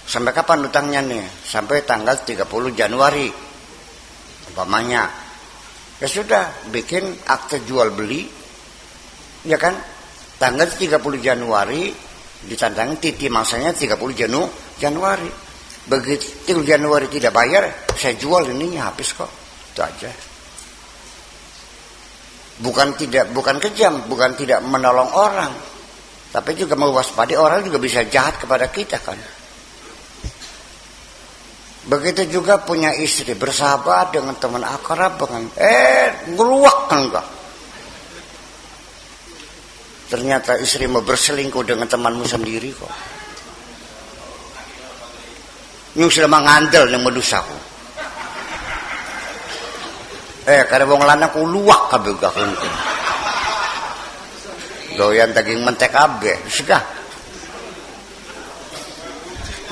Speaker 1: Sampai kapan utangnya nih? Sampai tanggal 30 Januari. Umpamanya. Ya sudah, bikin akte jual beli. Ya kan? Tanggal 30 Januari ditantangin titi masanya 30 Januari. Begitu Januari tidak bayar, saya jual ininya habis kok. Itu aja. Bukan kejam, bukan tidak menolong orang. Tapi juga mewaspadi orang juga bisa jahat kepada kita kan. Begitu juga punya istri, bersahabat dengan teman akrab dengan ngeluak kan enggak. Ternyata istrimu berselingkuh dengan temanmu sendiri kok. Ini sudah mengandel yang medusaku. Kada wong lanang ku luwak kabeh gak kunting. Doyan daging mentek kabeh, segah.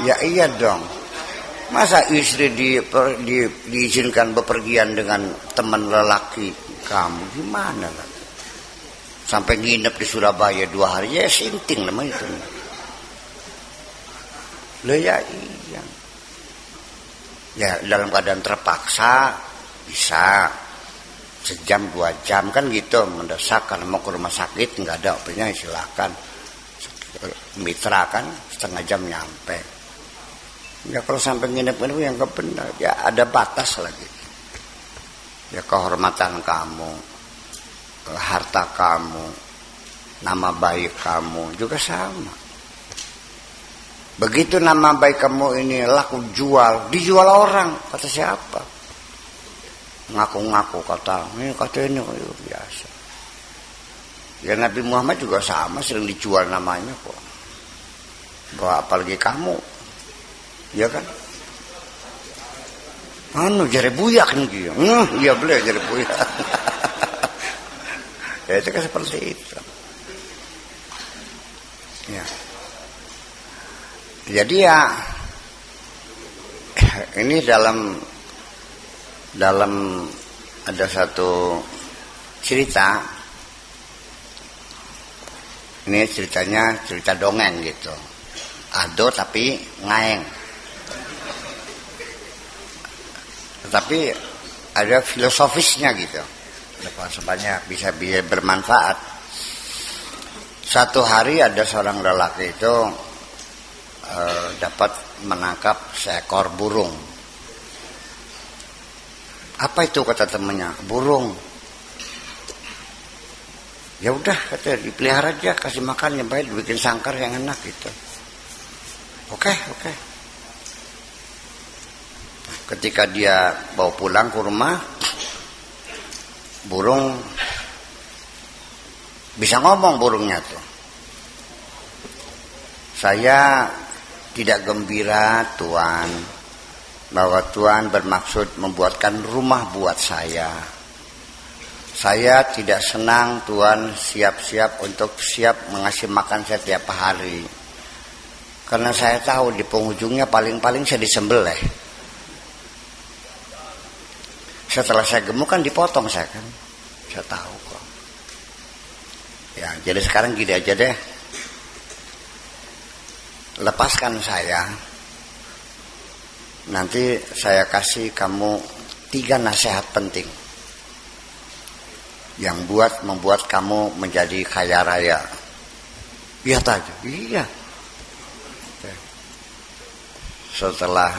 Speaker 1: Ya iya dong. Masa istri diizinkan bepergian dengan teman lelaki kamu gimana lah? Sampai nginep di Surabaya 2 hari ya sinting namanya itu. Loh ya iya. Ya dalam keadaan terpaksa bisa 1 jam 2 jam kan gitu mendesak karena mau ke rumah sakit nggak ada opsinya silakan. Mitra kan 1/2 jam nyampe. Ya kalau sampai nginep-nginep yang gak benar ya ada batas lagi. Ya kehormatan kamu, harta kamu, nama baik kamu juga sama. Begitu nama baik kamu ini laku dijual orang, kata siapa? Ngaku-ngaku kata ini biasa. Ya Nabi Muhammad juga sama sering dijual namanya kok. Bahwa apalagi kamu, ya kan? Jare buyak kan gitu. Iya boleh jare buyak. Ya itu kan seperti itu. Ya. Jadi ya ini dalam ada satu cerita. Ini ceritanya cerita dongeng gitu. Ado tapi ngaeng. Tetapi ada filosofisnya gitu. Sebanyak bisa bermanfaat. Satu hari ada seorang lelaki itu dapat menangkap seekor burung. Apa itu kata temannya? Burung. Ya udah kata dipelihara aja, kasih makan yang baik, bikin sangkar yang enak gitu. Oke. Ketika dia bawa pulang ke rumah, burung bisa ngomong burungnya tuh. Saya tidak gembira Tuan, bahwa Tuan bermaksud membuatkan rumah buat saya. Saya tidak senang Tuan siap-siap mengasih makan saya tiap hari. Karena saya tahu di penghujungnya paling-paling saya disembelih. Setelah saya gemuk kan dipotong saya kan. Saya tahu kok. Ya, jadi sekarang gini aja deh. Lepaskan saya. Nanti saya kasih kamu 3 nasihat penting. Yang membuat kamu menjadi kaya raya. Lihat aja. Iya. Setelah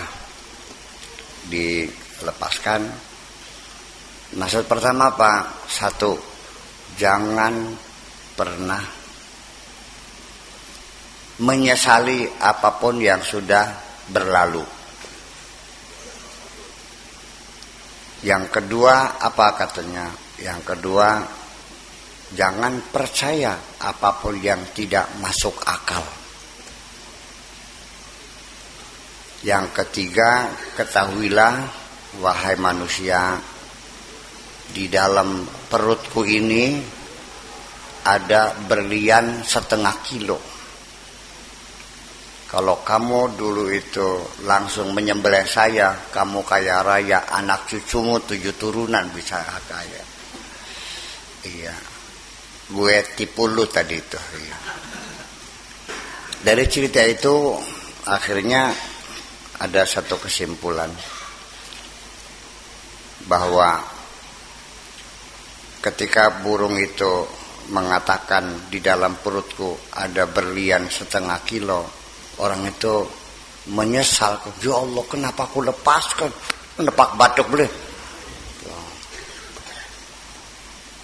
Speaker 1: dilepaskan, nasihat pertama apa? 1, jangan pernah menyesali apapun yang sudah berlalu. Yang kedua apa katanya? Yang kedua, jangan percaya apapun yang tidak masuk akal. Yang ketiga, ketahuilah wahai manusia, di dalam perutku ini ada berlian 0,5 kilo. Kalau kamu dulu itu langsung menyembelih saya, kamu kaya raya, anak cucumu 7 turunan bisa kaya. Iya. Gue tipu lu tadi itu. Iya. Dari cerita itu akhirnya ada satu kesimpulan bahwa ketika burung itu mengatakan di dalam perutku ada berlian 0,5 kilo, orang itu menyesal, ya Allah kenapa aku lepaskan, nepak batuk boleh.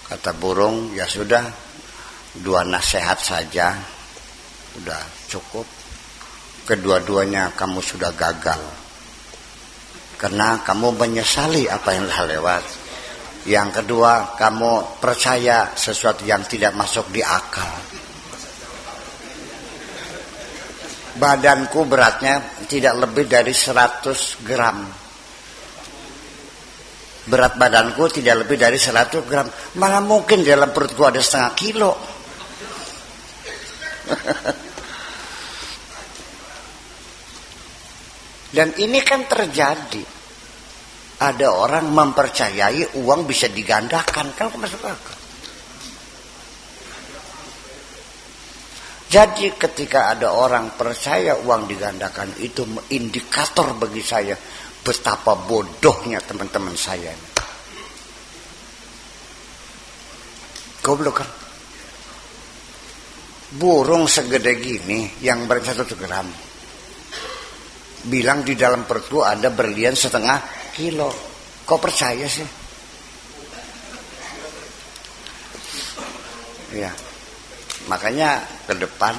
Speaker 1: Kata burung, ya sudah, 2 nasihat saja sudah cukup. Kedua-duanya kamu sudah gagal karena kamu menyesali apa yang telah lewat. Yang kedua, kamu percaya sesuatu yang tidak masuk di akal. Badanku beratnya tidak lebih dari 100 gram. Berat badanku tidak lebih dari 100 gram. Mana mungkin dalam perutku ada 0,5 kilo. Dan ini kan terjadi. Ada orang mempercayai uang bisa digandakan. Kan masuk akal. Jadi ketika ada orang percaya uang digandakan, itu indikator bagi saya betapa bodohnya teman-teman saya. Goblok kan? Burung segede gini yang berat 1 gram bilang di dalam perutku ada berlian 0,5 kilo. Kok percaya sih? Ya. Makanya ke depan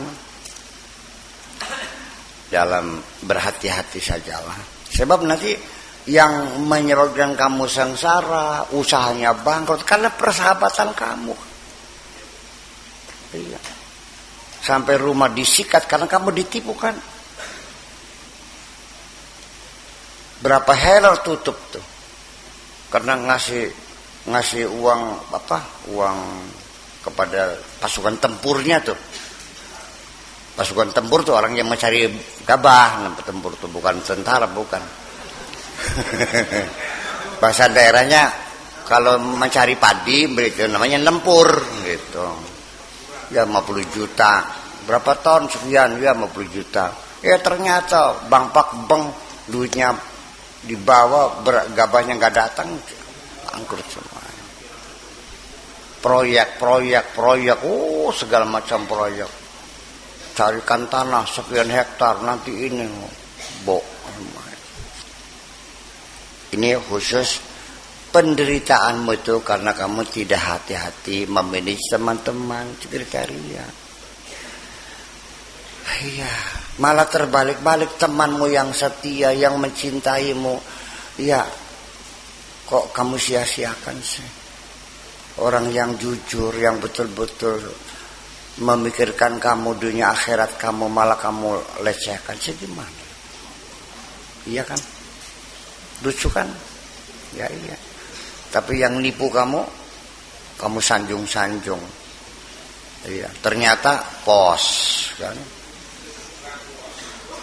Speaker 1: dalam berhati-hati sajalah. Sebab nanti yang menyebabkan kamu sengsara, usahanya bangkrut karena persahabatan kamu. Iya. Sampai rumah disikat karena kamu ditipu kan. Berapa heler tutup tuh. Karena ngasih uang apa? Uang kepada pasukan tempurnya tuh. Pasukan tempur tuh orang yang mencari gabah, tempur tuh bukan tentara, bukan. Bahasa daerahnya kalau mencari padi begitu namanya nempur gitu. Ya 50 juta. Berapa ton sekian? Ya 50 juta. Ya ternyata Bang Pak Beng duitnya dibawa, gabahnya enggak datang, bangkrut semua. Proyek, segala macam proyek. Carikan tanah sekian hektar, nanti ini, Ini khusus penderitaanmu itu karena kamu tidak hati-hati memanage teman-teman kriteria. Iya, malah terbalik-balik temanmu yang setia, yang mencintaimu. Ya, kok kamu sia-siakan sih? Orang yang jujur, yang betul-betul memikirkan kamu dunia akhirat kamu, malah kamu lecehkan sih gimana? Iya kan? Lucu kan? Ya iya. Tapi yang nipu kamu sanjung-sanjung. Iya. Ternyata pos kan?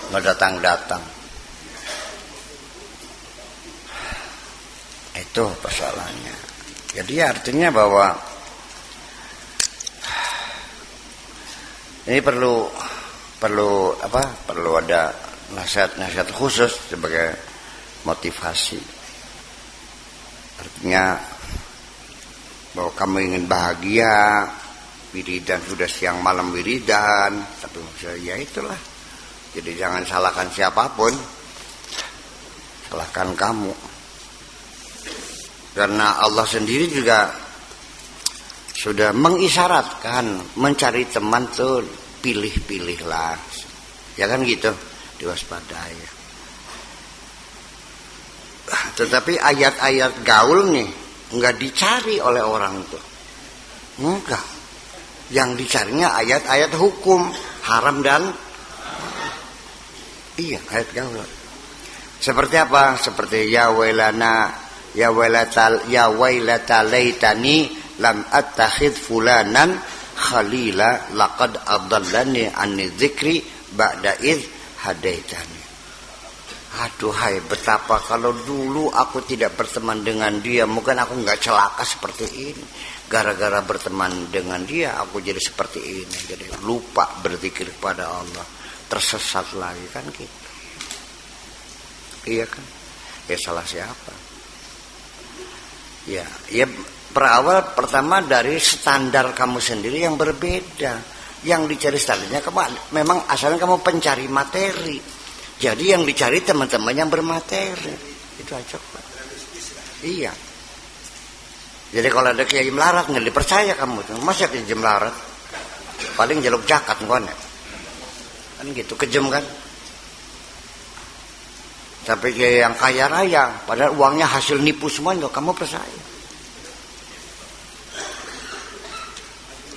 Speaker 1: Nggak datang-datang. Itu persoalannya. Jadi artinya bahwa ini perlu ada nasihat khusus sebagai motivasi. Artinya bahwa kamu ingin bahagia, wiridan sudah siang malam wiridan, tapi maksudnya ya itulah. Jadi jangan salahkan siapapun, salahkan kamu. Karena Allah sendiri juga sudah mengisyaratkan mencari teman tuh pilih-pilihlah. Ya kan gitu, diwaspadai. Tetapi ayat-ayat gaul nih enggak dicari oleh orang tuh. Enggak. Yang dicarinya ayat-ayat hukum haram dan iya, ayat gaul. Seperti apa? Seperti ya wailana ya wailata laitani lam attakhid fulanan khalila laqad adallani anni dzikri ba'da id hadaitani. Aduhai, betapa kalau dulu aku tidak berteman dengan dia, mungkin aku nggak celaka seperti ini. Gara-gara berteman dengan dia, aku jadi seperti ini. Jadi lupa berzikir kepada Allah, tersesat lagi kan gitu. Iya kan? Ya salah siapa? Ya berawal pertama dari standar kamu sendiri yang berbeda. Yang dicari standarnya kamu memang asalnya kamu pencari materi. Jadi yang dicari teman-teman yang bermateri. Itu aja Pak. Iya. Jadi kalau ada kiai melarat nggak dipercaya kamu tuh. Masa kiai melarat? Paling jaluk zakat kan gitu, kejam kan? Tapi kiai yang kaya raya, padahal uangnya hasil nipu semuanya, kamu percaya?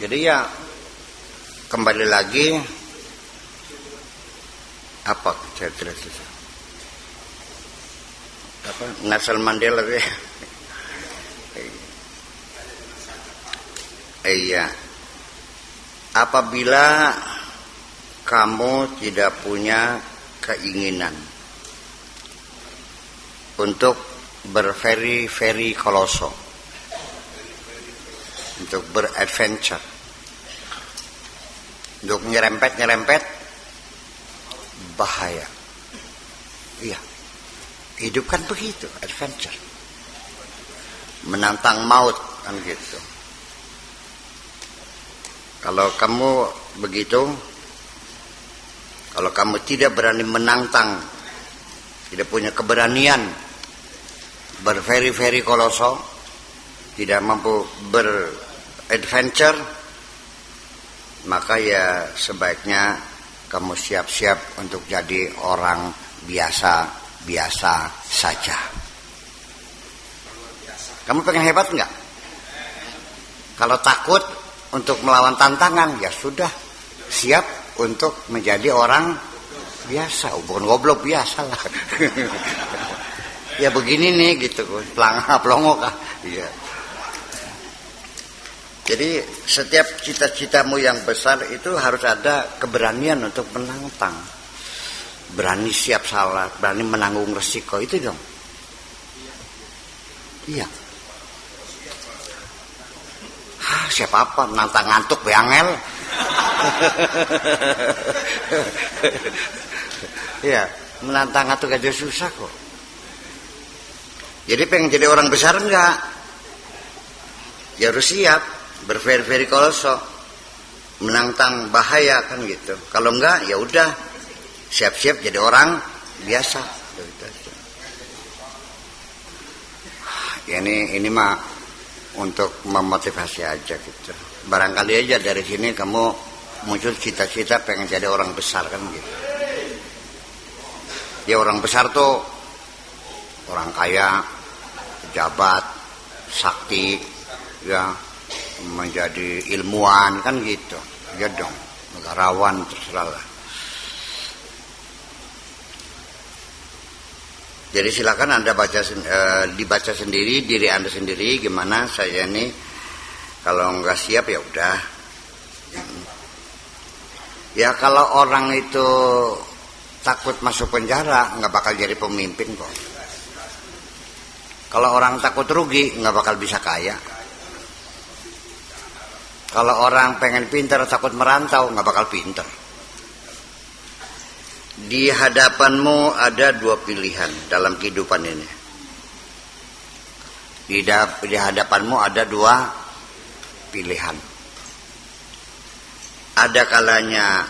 Speaker 1: Jadi ya kembali lagi apa saya terus apa Nelson Mandela ya. Iya. Apabila kamu tidak punya keinginan untuk berveri koloso, untuk beradventure, untuk nyerempet bahaya. Iya. Hidup kan begitu, adventure. Menantang maut kan gitu. Kalau kamu begitu, kalau kamu tidak berani menantang, tidak punya keberanian berveri koloso, tidak mampu beradventure, maka ya sebaiknya kamu siap-siap untuk jadi orang biasa saja. Kamu pengen hebat enggak? Kalau takut untuk melawan tantangan, ya sudah siap untuk menjadi orang biasa, bukan goblok, biasa lah. Ya begini nih gitu, pelongo kah? Iya. Jadi setiap cita-citamu yang besar itu harus ada keberanian untuk menantang, berani siap salah, berani menanggung resiko, itu dong. Iya. Siapa apa menantang ngantuk beangel. Iya, menantang ngantuk aja susah kok. Jadi pengen jadi orang besar enggak? Ya harus siap berveri koloso, menantang bahaya kan gitu. Kalau enggak ya udah siap-siap jadi orang biasa. Ya ini mah untuk memotivasi aja gitu. Barangkali aja dari sini kamu muncul cita-cita pengen jadi orang besar kan gitu. Ya orang besar tuh orang kaya, pejabat, sakti, ya menjadi ilmuwan kan gitu. Ya dong, negarawan terserah lah. Jadi silakan Anda dibaca sendiri diri Anda sendiri gimana saya ini kalau nggak siap ya udah. Ya kalau orang itu takut masuk penjara nggak bakal jadi pemimpin kok. Kalau orang takut rugi nggak bakal bisa kaya. Kalau orang pengen pintar takut merantau nggak bakal pintar. Di hadapanmu ada dua pilihan dalam kehidupan ini. Di hadapanmu ada dua pilihan. Ada kalanya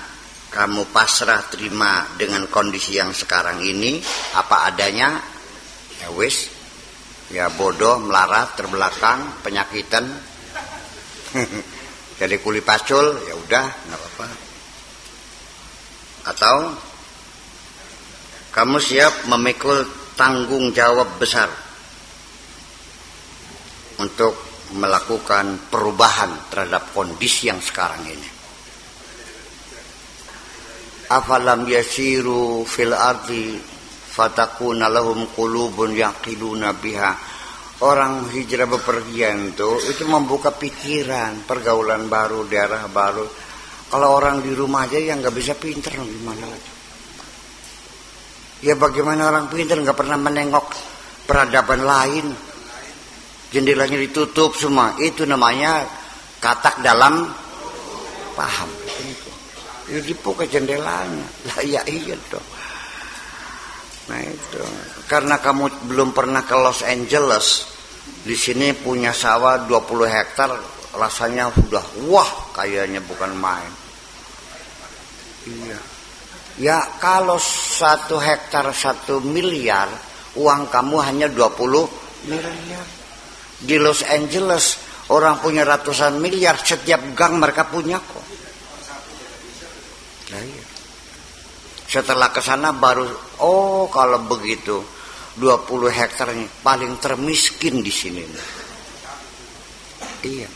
Speaker 1: kamu pasrah terima dengan kondisi yang sekarang ini apa adanya, ya wis, ya bodoh, melarat, terbelakang, penyakitan, jadi kuli pacul, ya udah, nggak apa-apa. Atau kamu siap memikul tanggung jawab besar untuk melakukan perubahan terhadap kondisi yang sekarang ini. Afalam yasiru fil ardi fatakuna lahum qulubun yaqiluna biha. Orang hijrah bepergian itu membuka pikiran, pergaulan baru, daerah baru. Kalau orang di rumah aja yang nggak bisa pinter gimana lagi? Ya bagaimana orang pintar nggak pernah menengok peradaban lain, jendelanya ditutup semua, itu namanya katak dalam paham. Ya dibuka jendelanya, lah ya iya dong. Nah itu karena kamu belum pernah ke Los Angeles, di sini punya sawah 20 hektar, rasanya sudah wah kayaknya bukan main. Iya. Ya kalau 1 hektar 1 miliar, uang kamu hanya 20 miliar. Di Los Angeles orang punya ratusan miliar, setiap gang mereka punya kok. Nah, iya. Setelah ke sana baru, oh kalau begitu 20 hektar ini paling termiskin di sini. Iya.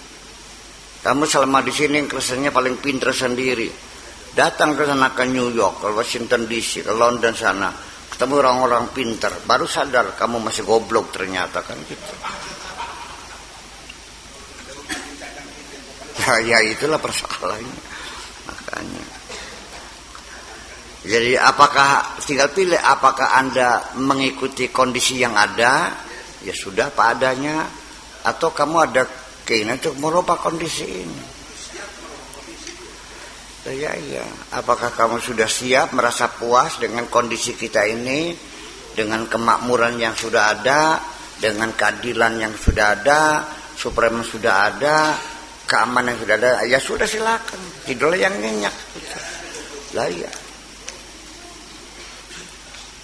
Speaker 1: Kamu selama di sini kesannya paling pintar sendiri. Datang ke sana, ke New York, ke Washington DC, ke London sana, ketemu orang-orang pintar, baru sadar kamu masih goblok ternyata kan gitu. Ya itulah persoalannya. Makanya. Jadi apakah tinggal pilih apakah Anda mengikuti kondisi yang ada, ya sudah apa adanya, atau kamu ada keinginan untuk merubah kondisi ini. Ya, apakah kamu sudah siap merasa puas dengan kondisi kita ini, dengan kemakmuran yang sudah ada, dengan keadilan yang sudah ada, suprema sudah ada, keamanan yang sudah ada? Ya sudah silakan, tidurlah yang nyenyak. Lah ya.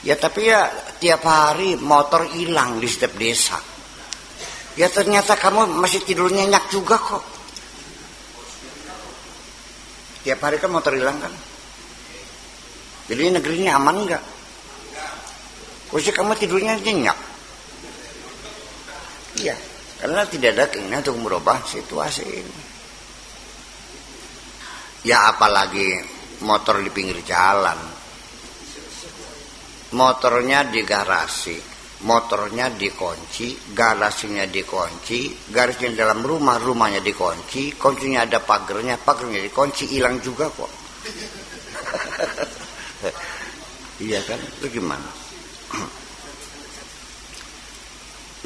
Speaker 1: Ya tapi ya tiap hari motor hilang di setiap desa. Ya ternyata kamu masih tidur nyenyak juga kok. Tiap hari kan motor hilang kan. Jadi negeri ini aman enggak? Khususnya kamu tidurnya nyenyak. Iya, karena tidak ada keinginan untuk merubah situasi ini. Ya apalagi motor di pinggir jalan. Motornya di garasi, motornya dikunci, garasinya dikunci, garasinya dalam rumah, rumahnya dikunci, kuncinya ada pagernya, pagernya dikunci, hilang juga kok. Iya kan, itu gimana?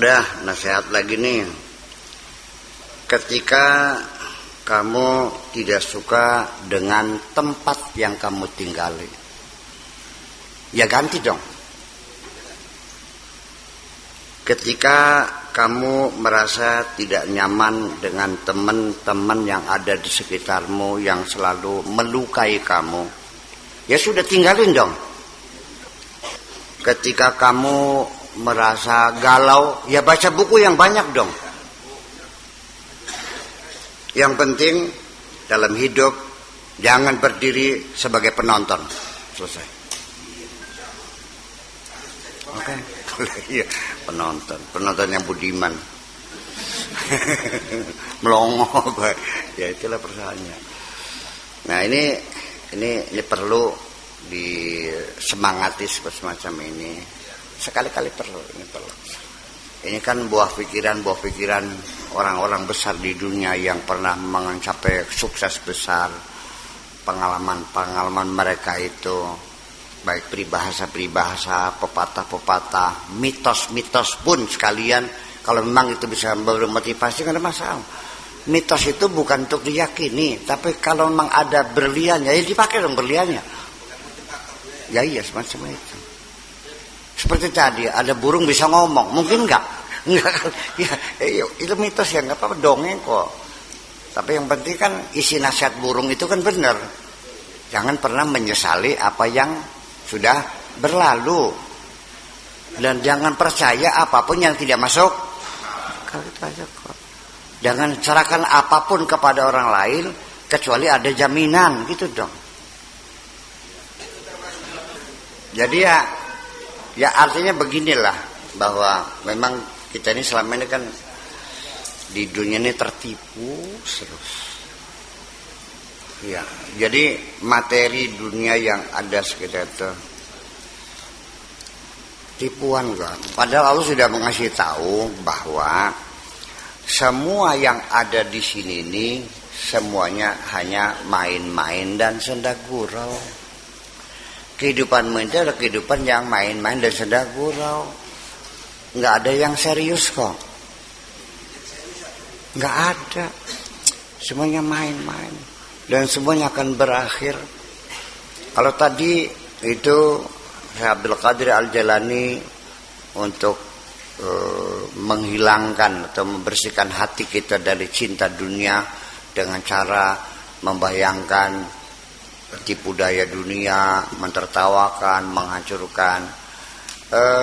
Speaker 1: Udah, nasihat lagi nih. Ketika kamu tidak suka dengan tempat yang kamu tinggali, ya ganti dong. Ketika kamu merasa tidak nyaman dengan teman-teman yang ada di sekitarmu yang selalu melukai kamu, ya sudah tinggalin dong. Ketika kamu merasa galau, ya baca buku yang banyak dong. Yang penting dalam hidup jangan berdiri sebagai penonton. Selesai. Oke. Iya, penonton yang budiman. Melongo, ya itulah persoalannya. Nah ini perlu disemangati semacam ini. Sekali-kali perlu. Ini kan buah pikiran orang-orang besar di dunia yang pernah mencapai sukses besar. Pengalaman mereka itu, baik peribahasa, pepatah, mitos pun sekalian, kalau memang itu bisa bermotivasi, nggak ada masalah. Mitos itu bukan untuk diyakini, tapi kalau memang ada berliannya, ya dipakai dong berliannya. Ya iya, semacam itu. Seperti tadi, ada burung bisa ngomong, mungkin nggak? Ya, itu mitos ya, nggak apa-apa, dongeng kok. Tapi yang penting kan isi nasihat burung itu kan benar. Jangan pernah menyesali apa yang sudah berlalu, dan jangan percaya apapun yang tidak masuk. Jangan serahkan apapun kepada orang lain kecuali ada jaminan, gitu dong. Jadi ya artinya beginilah, bahwa memang kita ini selama ini kan di dunia ini tertipu terus. Ya, jadi materi dunia yang ada sekitar itu tipuan kan. Padahal Allah sudah mengasih tahu bahwa semua yang ada di sini ini semuanya hanya main-main dan senda gurau. Kehidupanmu itu adalah kehidupan yang main-main dan senda gurau. Nggak ada yang serius kok. Nggak ada. Semuanya main-main. Dan semuanya akan berakhir. Kalau tadi itu Abdul Qadir Al-Jailani untuk menghilangkan atau membersihkan hati kita dari cinta dunia dengan cara membayangkan tipu daya dunia, mentertawakan, menghancurkan.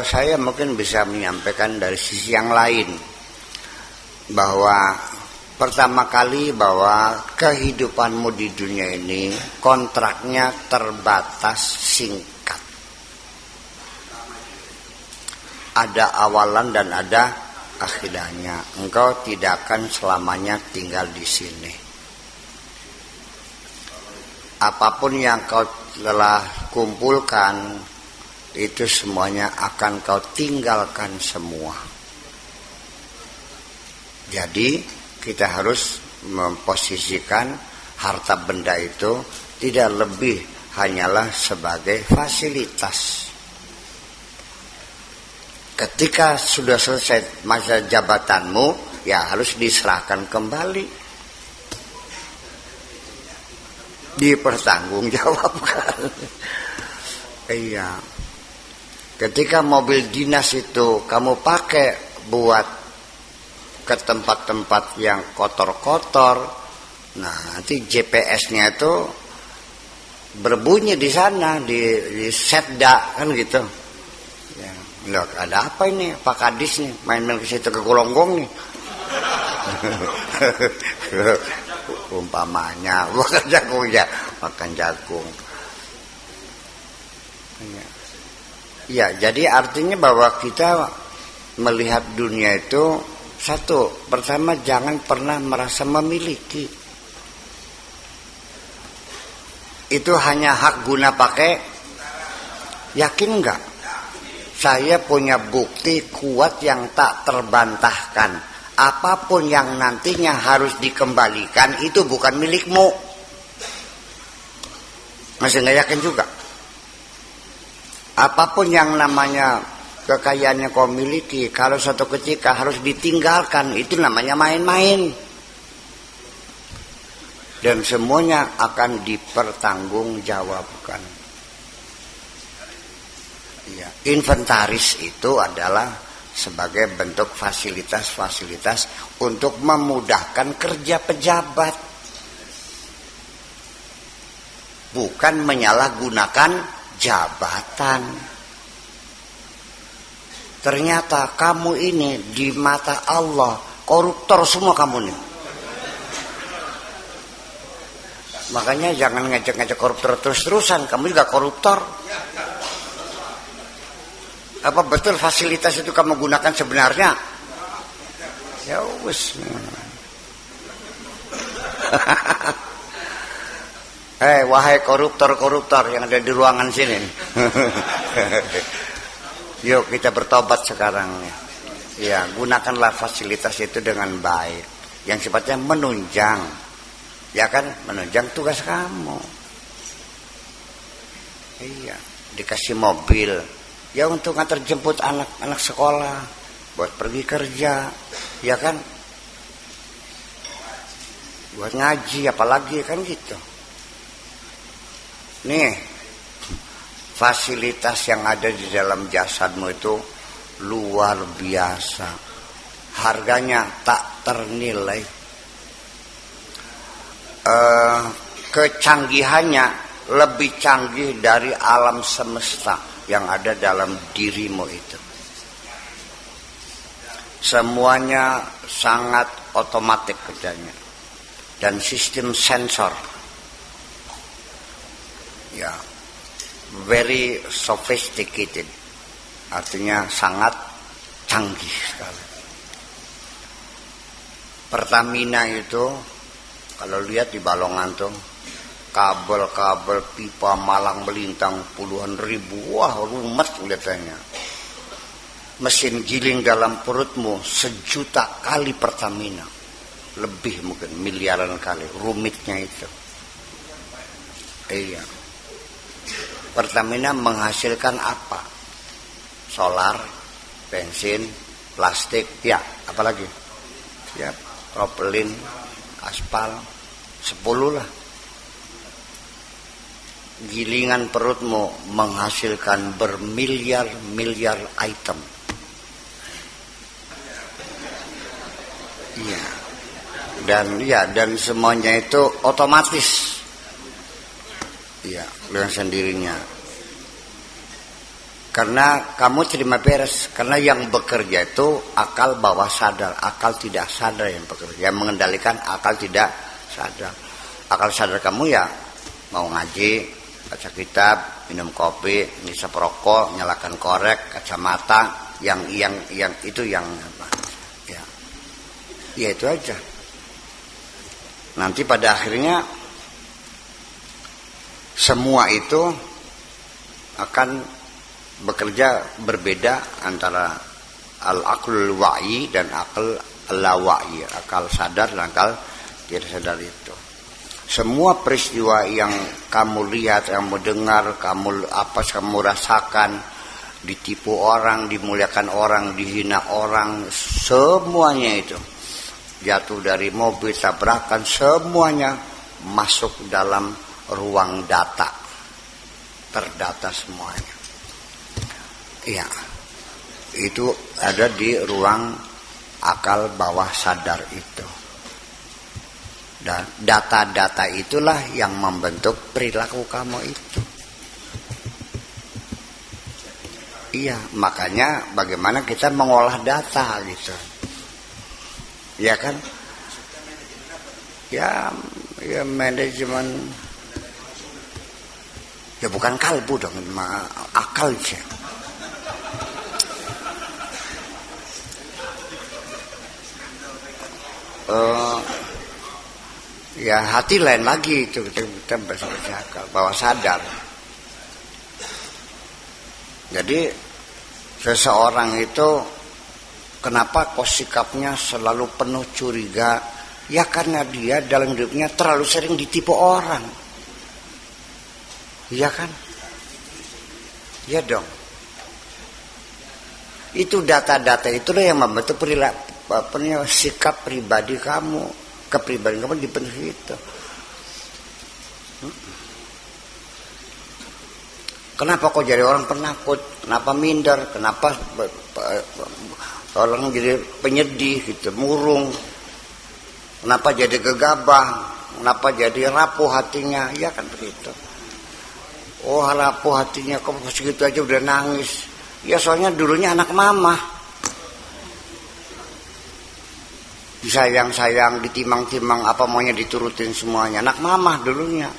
Speaker 1: Saya mungkin bisa menyampaikan dari sisi yang lain bahwa pertama kali bahwa kehidupanmu di dunia ini kontraknya terbatas singkat. Ada awalan dan ada akhirnya. Engkau tidak akan selamanya tinggal di sini. Apapun yang kau telah kumpulkan itu semuanya akan kau tinggalkan semua. Jadi kita harus memposisikan harta benda itu tidak lebih hanyalah sebagai fasilitas. Ketika sudah selesai masa jabatanmu, ya harus diserahkan kembali. Dipertanggungjawabkan. Iya. Ketika mobil dinas itu kamu pakai buat ke tempat-tempat yang kotor-kotor, nah nanti GPS-nya itu berbunyi di sana di setda kan gitu. Ya, loh, ada apa ini Pak Kadis nih main-main ke situ ke Golonggong nih. Umpamanya makan jagung ya, makan jagung. Ya, jadi artinya bahwa kita melihat dunia itu satu, pertama jangan pernah merasa memiliki. Itu hanya hak guna pakai. Yakin enggak? Saya punya bukti kuat yang tak terbantahkan. Apapun yang nantinya harus dikembalikan itu bukan milikmu. Masih nggak yakin juga? Apapun yang namanya kekayaan yang kau miliki, kalau suatu ketika harus ditinggalkan, itu namanya main-main. Dan semuanya akan dipertanggungjawabkan. Ya, inventaris itu adalah sebagai bentuk fasilitas-fasilitas untuk memudahkan kerja pejabat, bukan menyalahgunakan jabatan. Ternyata kamu ini di mata Allah koruptor semua kamu nih. Makanya jangan ngejek-ngejek koruptor terus-terusan, kamu juga koruptor. Apa betul fasilitas itu kamu gunakan sebenarnya? Ya wis. Wahai koruptor-koruptor yang ada di ruangan sini. Yuk kita bertobat sekarang. Ya, gunakanlah fasilitas itu dengan baik. Yang sifatnya menunjang. Ya kan, menunjang tugas kamu. Iya, dikasih mobil. Ya untuk ngantar jemput anak-anak sekolah, buat pergi kerja, ya kan, buat ngaji, apalagi kan gitu. Nih, fasilitas yang ada di dalam jasadmu itu luar biasa, harganya tak ternilai. Kecanggihannya lebih canggih dari alam semesta yang ada dalam dirimu itu. Semuanya sangat otomatis kerjanya. Dan sistem sensor. Ya, very sophisticated. Artinya sangat canggih sekali. Pertamina itu kalau lihat di Balongan tuh kabel-kabel pipa malang melintang puluhan ribu, wah rumet kelihatannya. Mesin giling dalam perutmu 1.000.000 kali Pertamina, lebih mungkin miliaran kali rumitnya itu. Iya. Pertamina menghasilkan apa? Solar, bensin, plastik, ya, apalagi? Ya, propelin, aspal, 10 lah. Gilingan perutmu menghasilkan bermiliar-miliar item. Iya. Dan semuanya itu otomatis. Iya, dengan sendirinya. Karena kamu terima beres. Karena yang bekerja itu akal bawah sadar, akal tidak sadar yang bekerja. Yang mengendalikan akal tidak sadar. Akal sadar kamu ya mau ngaji, baca kitab, minum kopi, ngisap rokok, nyalakan korek, kacamata, yang itu yang apa? Ya itu aja. Nanti pada akhirnya semua itu akan bekerja berbeda antara al-aqlul wa'i dan akal la wa'i, akal sadar dan akal tidak sadar itu. Semua peristiwa yang kamu lihat, kamu dengar, kamu rasakan, ditipu orang, dimuliakan orang, dihina orang, semuanya itu jatuh dari mobil, tabrakan, semuanya masuk dalam ruang data, terdata semuanya. Iya, itu ada di ruang akal bawah sadar itu. Dan data-data itulah yang membentuk perilaku kamu itu. Iya, makanya bagaimana kita mengolah data gitu. Ya kan? Ya manajemen. Ya bukan kalbu dong, akal aja. Ya hati lain lagi itu kita bersama akal bawah sadar. Jadi seseorang itu kenapa kok sikapnya selalu penuh curiga? Ya karena dia dalam hidupnya terlalu sering ditipu orang. Iya kan? Iya dong. Itu data-data itulah yang membentuk sikap pribadi kamu, kepribadian kamu dipenuhi itu. Kenapa kok jadi orang penakut? Kenapa minder? Kenapa orang jadi penyedih gitu, murung? Kenapa jadi gegabah? Kenapa jadi rapuh hatinya? Ya kan begitu. Oh rapuh hatinya kok segitu aja udah nangis. Ya soalnya dulunya anak mama. Disayang-sayang, ditimang-timang, apa maunya diturutin semuanya. Anak mama dulunya.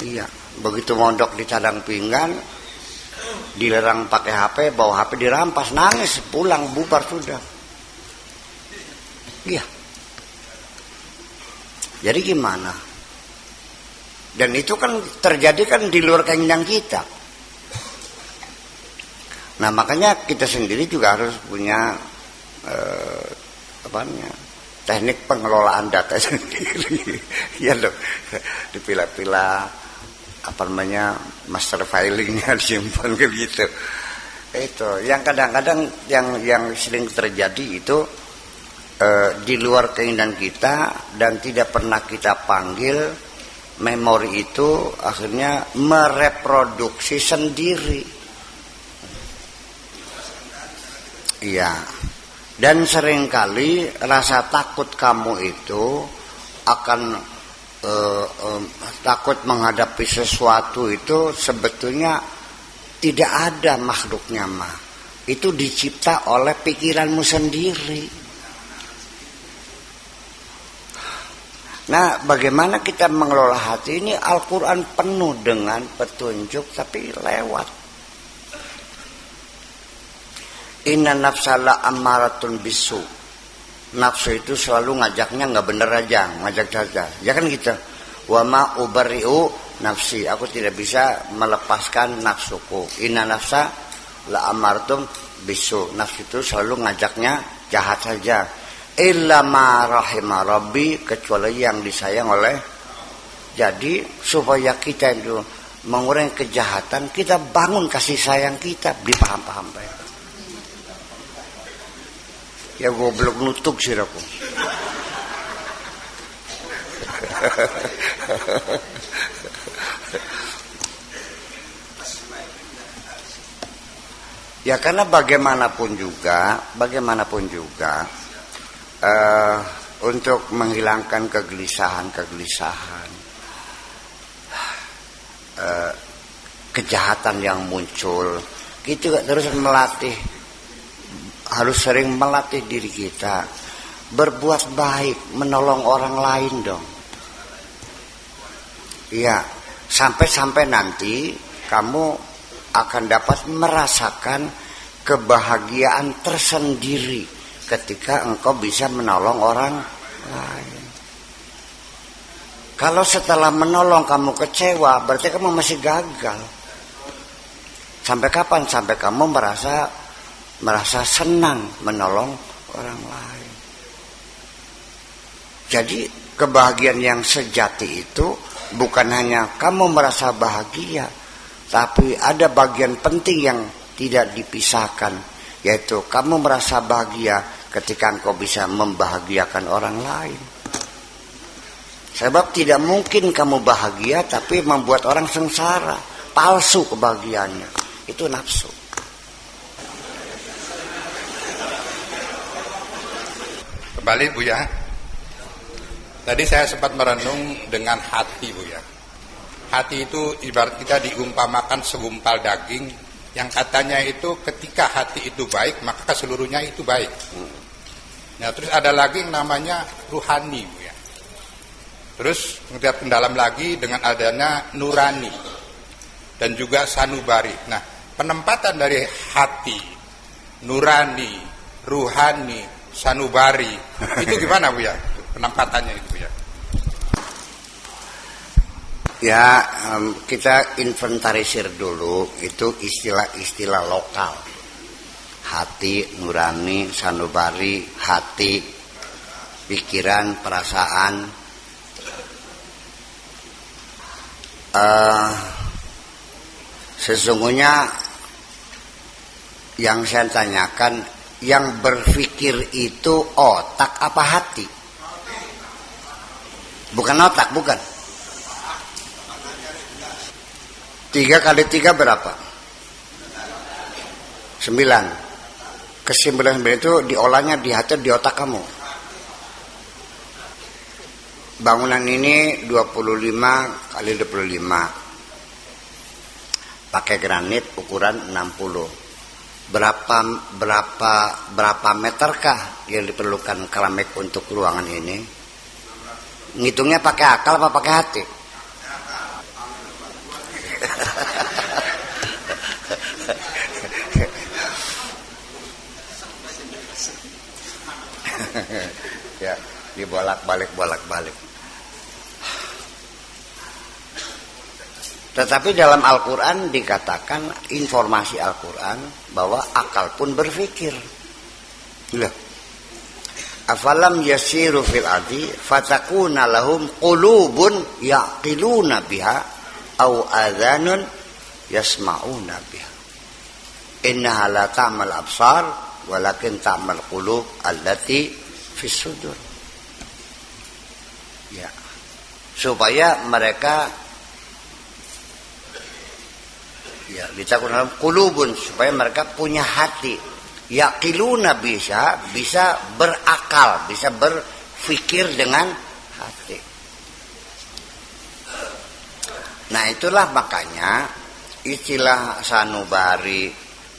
Speaker 1: Iya, begitu mondok di cadang pinggan, dilarang pakai HP, bawa HP dirampas, nangis, pulang, bubar sudah. Iya. Jadi gimana? Dan itu kan terjadi kan di luar keinginan kita. Nah makanya kita sendiri juga harus punya teknik pengelolaan data sendiri. Ya loh, dipilah-pilah master filingnya disimpan gitu. Itu yang kadang-kadang yang sering terjadi itu di luar keinginan kita dan tidak pernah kita panggil. Memori itu akhirnya mereproduksi sendiri. Iya. Dan seringkali rasa takut kamu itu akan takut menghadapi sesuatu itu sebetulnya tidak ada makhluknya mah. Itu dicipta oleh pikiranmu sendiri. Nah, bagaimana kita mengelola hati ini? Al-Quran penuh dengan petunjuk, tapi lewat. Inna nafsala ammaratun bisu. Nafsu itu selalu ngajaknya nggak bener aja, ngajak saja. Ya kan gitu. Wa ma ubari'u nafsi. Aku tidak bisa melepaskan nafsuku. Inna nafsa la ammaratun bisu. Nafsu itu selalu ngajaknya jahat saja. Illa ma rahima rabbi, kecuali yang disayang oleh Jadi supaya kita itu mengurangi kejahatan, kita bangun kasih sayang kita, dipaham-paham baik. Ya goblok nutuk sih aku. Ya karena bagaimanapun juga untuk menghilangkan kegelisahan, kejahatan yang muncul, kita terus melatih, harus sering melatih diri kita berbuat baik, menolong orang lain dong. Iya, sampai nanti kamu akan dapat merasakan kebahagiaan tersendiri ketika engkau bisa menolong orang lain. Kalau setelah menolong kamu kecewa, berarti kamu masih gagal. Sampai kapan? Sampai kamu merasa senang menolong orang lain. Jadi kebahagiaan yang sejati itu bukan hanya kamu merasa bahagia, tapi ada bagian penting yang tidak dipisahkan, yaitu kamu merasa bahagia ketika engkau bisa membahagiakan orang lain. Sebab tidak mungkin kamu bahagia tapi membuat orang sengsara, palsu kebahagiaannya. Itu nafsu.
Speaker 2: Kembali Bu ya. Tadi saya sempat merenung dengan hati Bu ya. Hati itu ibarat kita diumpamakan segumpal daging yang katanya itu ketika hati itu baik maka seluruhnya itu baik. Nah terus ada lagi yang namanya ruhani Bu ya. Terus melihat mendalam lagi dengan adanya nurani dan juga sanubari. Nah penempatan dari hati, nurani, ruhani, sanubari itu gimana Bu ya? Penempatannya itu ya.
Speaker 1: Ya, kita inventarisir dulu itu istilah-istilah lokal. Hati, nurani, sanubari, hati, pikiran, perasaan. Sesungguhnya yang saya tanyakan, yang berpikir itu otak apa hati? Bukan otak, bukan. 3 kali 3 berapa? 9. Ke-9 itu diolahnya di hati, di otak kamu. Bangunan ini 25 kali 25. Pakai granit ukuran 60. Berapa meterkah yang diperlukan keramik untuk ruangan ini? Ngitungnya pakai akal apa pakai hati? Ya, dibolak-balik. Tetapi dalam Al-Quran dikatakan, informasi Al-Quran bahwa akal pun berpikir. Loh, afalam yasiru fil ardi fatakuna lahum qulubun yaqiluna biha au adhanun yasma'una biha. Innaha la ta'mal absar walakin ta'mal qulub allati fis sudur. Ya. Supaya mereka ya ditakuna qulubun, supaya mereka punya hati. Yaqiluna bisa berakal, bisa berpikir dengan hati. Nah itulah makanya istilah sanubari,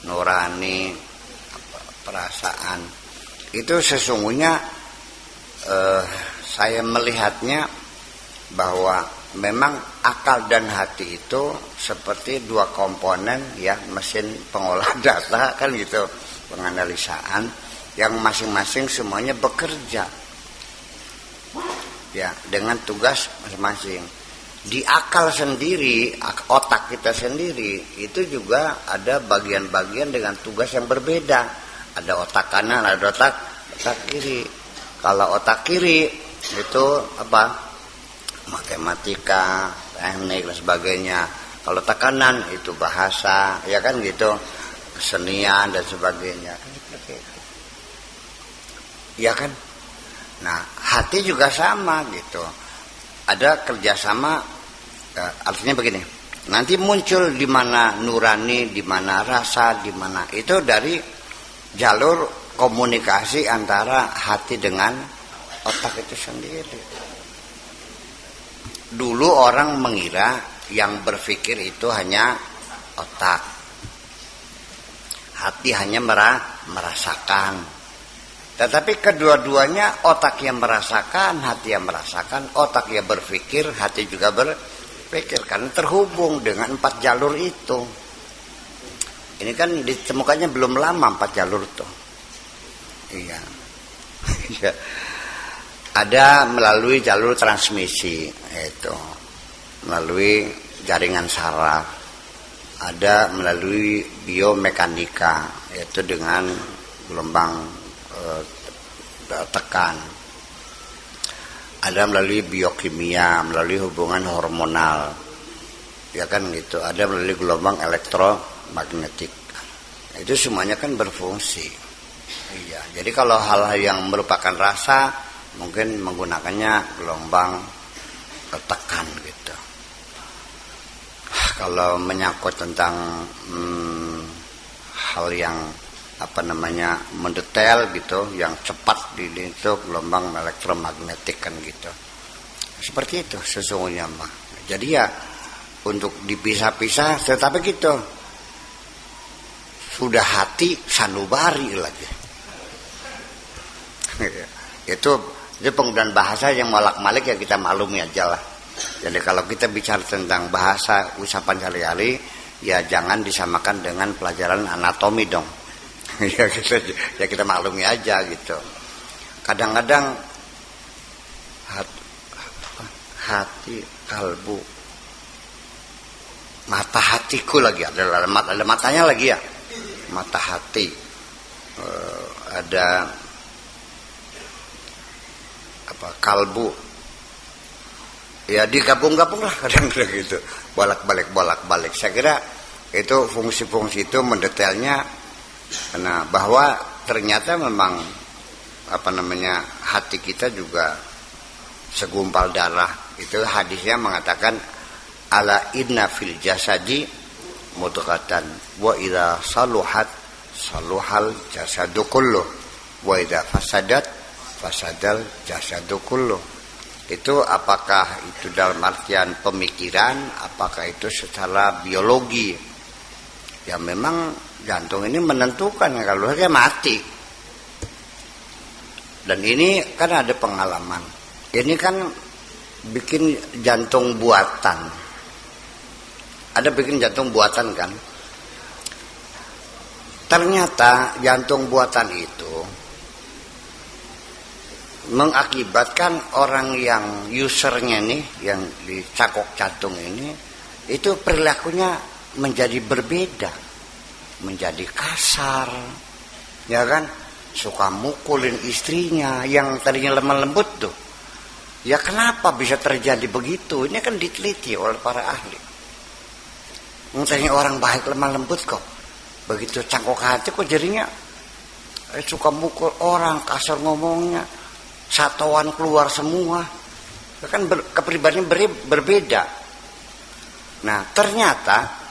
Speaker 1: nurani, perasaan itu sesungguhnya saya melihatnya bahwa memang akal dan hati itu seperti dua komponen ya mesin pengolah data kan gitu, penganalisaan yang masing-masing semuanya bekerja ya dengan tugas masing-masing. Di akal sendiri, otak kita sendiri itu juga ada bagian-bagian dengan tugas yang berbeda. Ada otak kanan, ada otak kiri. Kalau otak kiri itu apa? matematika, teknik dan sebagainya. Kalau tekanan itu bahasa, ya kan gitu, kesenian dan sebagainya. Ya kan? Nah, hati juga sama gitu. Ada kerjasama, artinya begini. Nanti muncul di mana nurani, di mana rasa, di mana itu dari jalur komunikasi antara hati dengan otak itu sendiri. Dulu orang mengira yang berpikir itu hanya otak, hati hanya merasakan. Tetapi kedua-duanya, otak yang merasakan, hati yang merasakan, otak yang berpikir, hati juga berpikir, karena terhubung dengan 4 jalur itu. Ini kan ditemukannya belum lama 4 jalur itu. Iya. Ada melalui jalur transmisi, itu melalui jaringan saraf. Ada melalui biomekanika, yaitu dengan gelombang tekan. Ada melalui biokimia, melalui hubungan hormonal, ya kan gitu. Ada melalui gelombang elektromagnetik. Itu semuanya kan berfungsi. Iya. Jadi kalau hal-hal yang merupakan rasa, mungkin menggunakannya gelombang tekan gitu. Kalau menyangkut tentang hal yang mendetail gitu, yang cepat itu gelombang elektromagnetik kan gitu. Seperti itu sesungguhnya mah. Jadi ya untuk dipisah-pisah tetapi gitu. Sudah hati sanubari lagi. Itu penggunaan bahasa yang molak-malik, ya kita maklumi aja lah. Jadi kalau kita bicara tentang bahasa ucapan sehari-hari, ya jangan disamakan dengan pelajaran anatomi dong. ya kita maklumi aja gitu. Kadang-kadang hati, kalbu, mata hatiku lagi, ada matanya lagi ya, mata hati, ada kalbu, ya digabung-gabung lah kadang-kadang gitu, bolak-balik. Saya kira itu fungsi-fungsi itu mendetailnya. Nah, bahwa ternyata memang hati kita juga segumpal darah. Itu hadisnya mengatakan ala inna fil jasadi mudghatan wa idza saluhat saluhal jasadu kullu wa idza fasadat fasadal jasadu kullu. Itu apakah itu dalam artian pemikiran, apakah itu secara biologi? Ya memang jantung ini menentukan kalau dia mati. Dan ini kan ada pengalaman. Ini kan bikin jantung buatan. Ada bikin jantung buatan kan. Ternyata jantung buatan itu mengakibatkan orang yang usernya nih, yang dicakok jantung ini, itu perilakunya menjadi berbeda, menjadi kasar, ya kan, suka mukulin istrinya yang tadinya lemah lembut tuh. Ya kenapa bisa terjadi begitu? Ini kan diteliti oleh para ahli. Tadinya orang baik lemah lembut kok, begitu cangkok hati kok jadinya suka mukul orang, kasar ngomongnya, satuan keluar semua. Kan kepribadian berbeda. Nah ternyata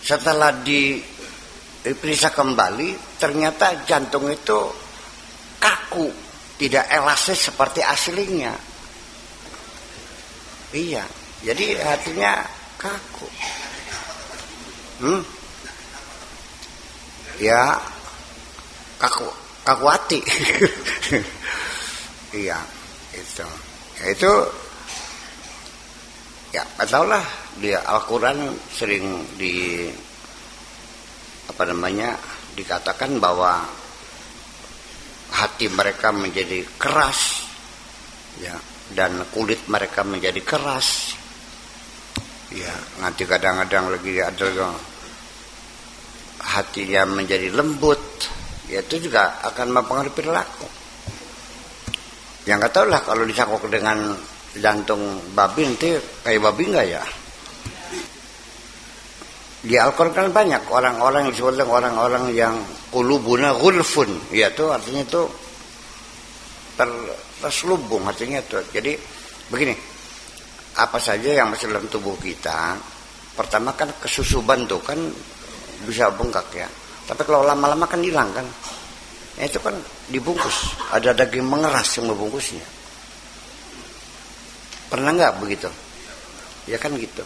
Speaker 1: setelah diperiksa kembali, ternyata jantung itu kaku, tidak elastis seperti aslinya. Iya, jadi hatinya kaku. Ya, kaku hati. Iya, itu. Itu ya, tahulah dia Al-Quran sering dikatakan bahwa hati mereka menjadi keras, ya, dan kulit mereka menjadi keras. Ya, nanti kadang-kadang lagi ada hatinya menjadi lembut, ya itu juga akan mempengaruhi perilaku. Yang nggak tahu lah kalau dicangkok dengan jantung babi nanti kayak babi enggak ya? Di Al-Quran kan banyak orang-orang yang disebut orang-orang yang qulubuna ghulfun, ya itu artinya itu terselubung artinya itu. Jadi begini, apa saja yang masih dalam tubuh kita, pertama kan kesusuban tuh kan bisa bengkak ya. Tapi kalau lama-lama kan hilang kan. Ya, itu kan dibungkus, ada daging mengeras yang membungkusnya. Pernah nggak begitu? Ya kan gitu.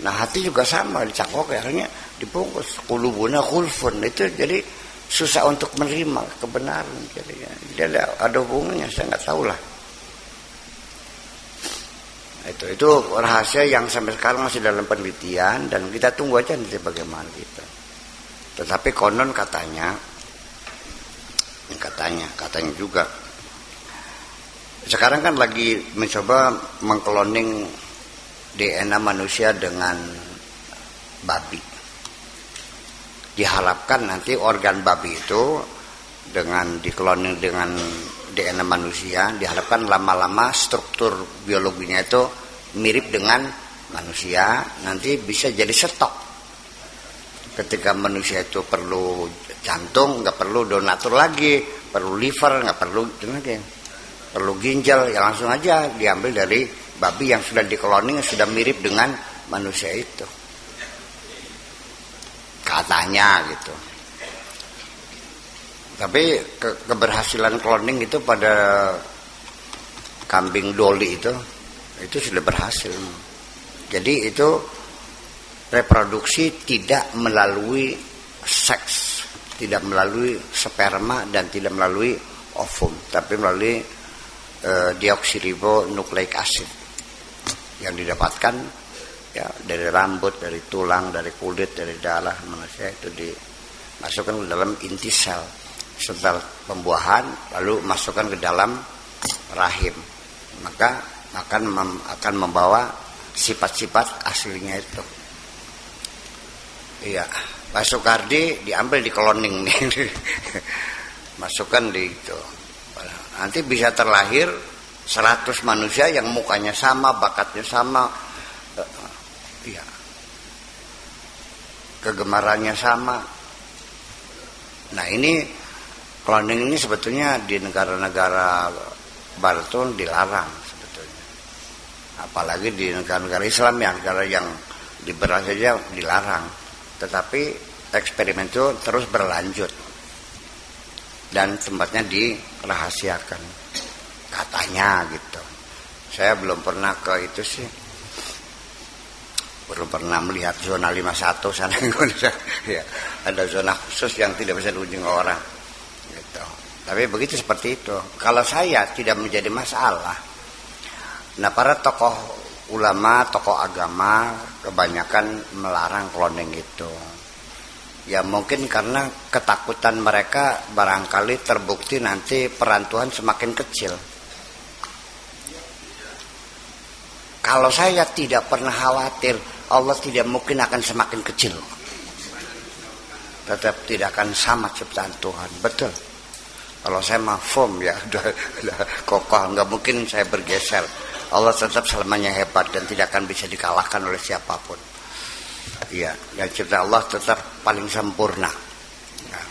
Speaker 1: Nah hati juga sama, dicakok akhirnya dibungkus. Qulubuna ghulfun, itu jadi susah untuk menerima kebenaran. Jadi ada hubungannya, saya nggak tahu lah. Itu rahasia yang sampai sekarang masih dalam penelitian dan kita tunggu aja nanti bagaimana gitu. Tetapi konon katanya juga sekarang kan lagi mencoba mengkloning DNA manusia dengan babi. Diharapkan nanti organ babi itu dengan dikloning dengan DNA manusia, diharapkan lama-lama struktur biologinya itu mirip dengan manusia, nanti bisa jadi stok. Ketika manusia itu perlu jantung, nggak perlu donatur lagi, perlu liver, nggak perlu lagi, perlu ginjal, ya langsung aja diambil dari babi yang sudah dikloning, yang sudah mirip dengan manusia itu. Katanya gitu. Tapi keberhasilan cloning itu pada kambing Dolly itu sudah berhasil. Jadi itu reproduksi tidak melalui seks, tidak melalui sperma dan tidak melalui ovum, tapi melalui deoksiribonukleik acid yang didapatkan ya dari rambut, dari tulang, dari kulit, dari darah manusia, itu dimasukkan ke dalam inti sel setelah pembuahan, lalu masukkan ke dalam rahim, maka akan membawa sifat-sifat aslinya itu. Iya, Pak Soekardi diambil di cloning nih, masukkan di itu. Nanti bisa terlahir 100 manusia yang mukanya sama, bakatnya sama, iya, kegemarannya sama. Nah ini cloning ini sebetulnya di negara-negara barat itu dilarang sebetulnya. Apalagi di negara-negara Islam ya, negara yang liberal saja dilarang. Tetapi eksperimen itu terus berlanjut dan tempatnya dirahasiakan katanya gitu. Saya belum pernah ke itu sih, belum pernah melihat zona 51 sana ya, ada zona khusus yang tidak bisa dikunjungi orang gitu. Tapi begitu seperti itu. Kalau saya tidak menjadi masalah. Nah para tokoh ulama, tokoh agama kebanyakan melarang cloning itu. Ya mungkin karena ketakutan mereka barangkali terbukti nanti peran Tuhan semakin kecil. Kalau saya tidak pernah khawatir, Allah tidak mungkin akan semakin kecil. Tetap tidak akan sama ciptaan Tuhan, betul. Kalau saya mah firm ya, udah kokoh, nggak mungkin saya bergeser. Allah tetap selamanya hebat dan tidak akan bisa dikalahkan oleh siapapun. Iya, yang cipta Allah tetap paling sempurna. Nah,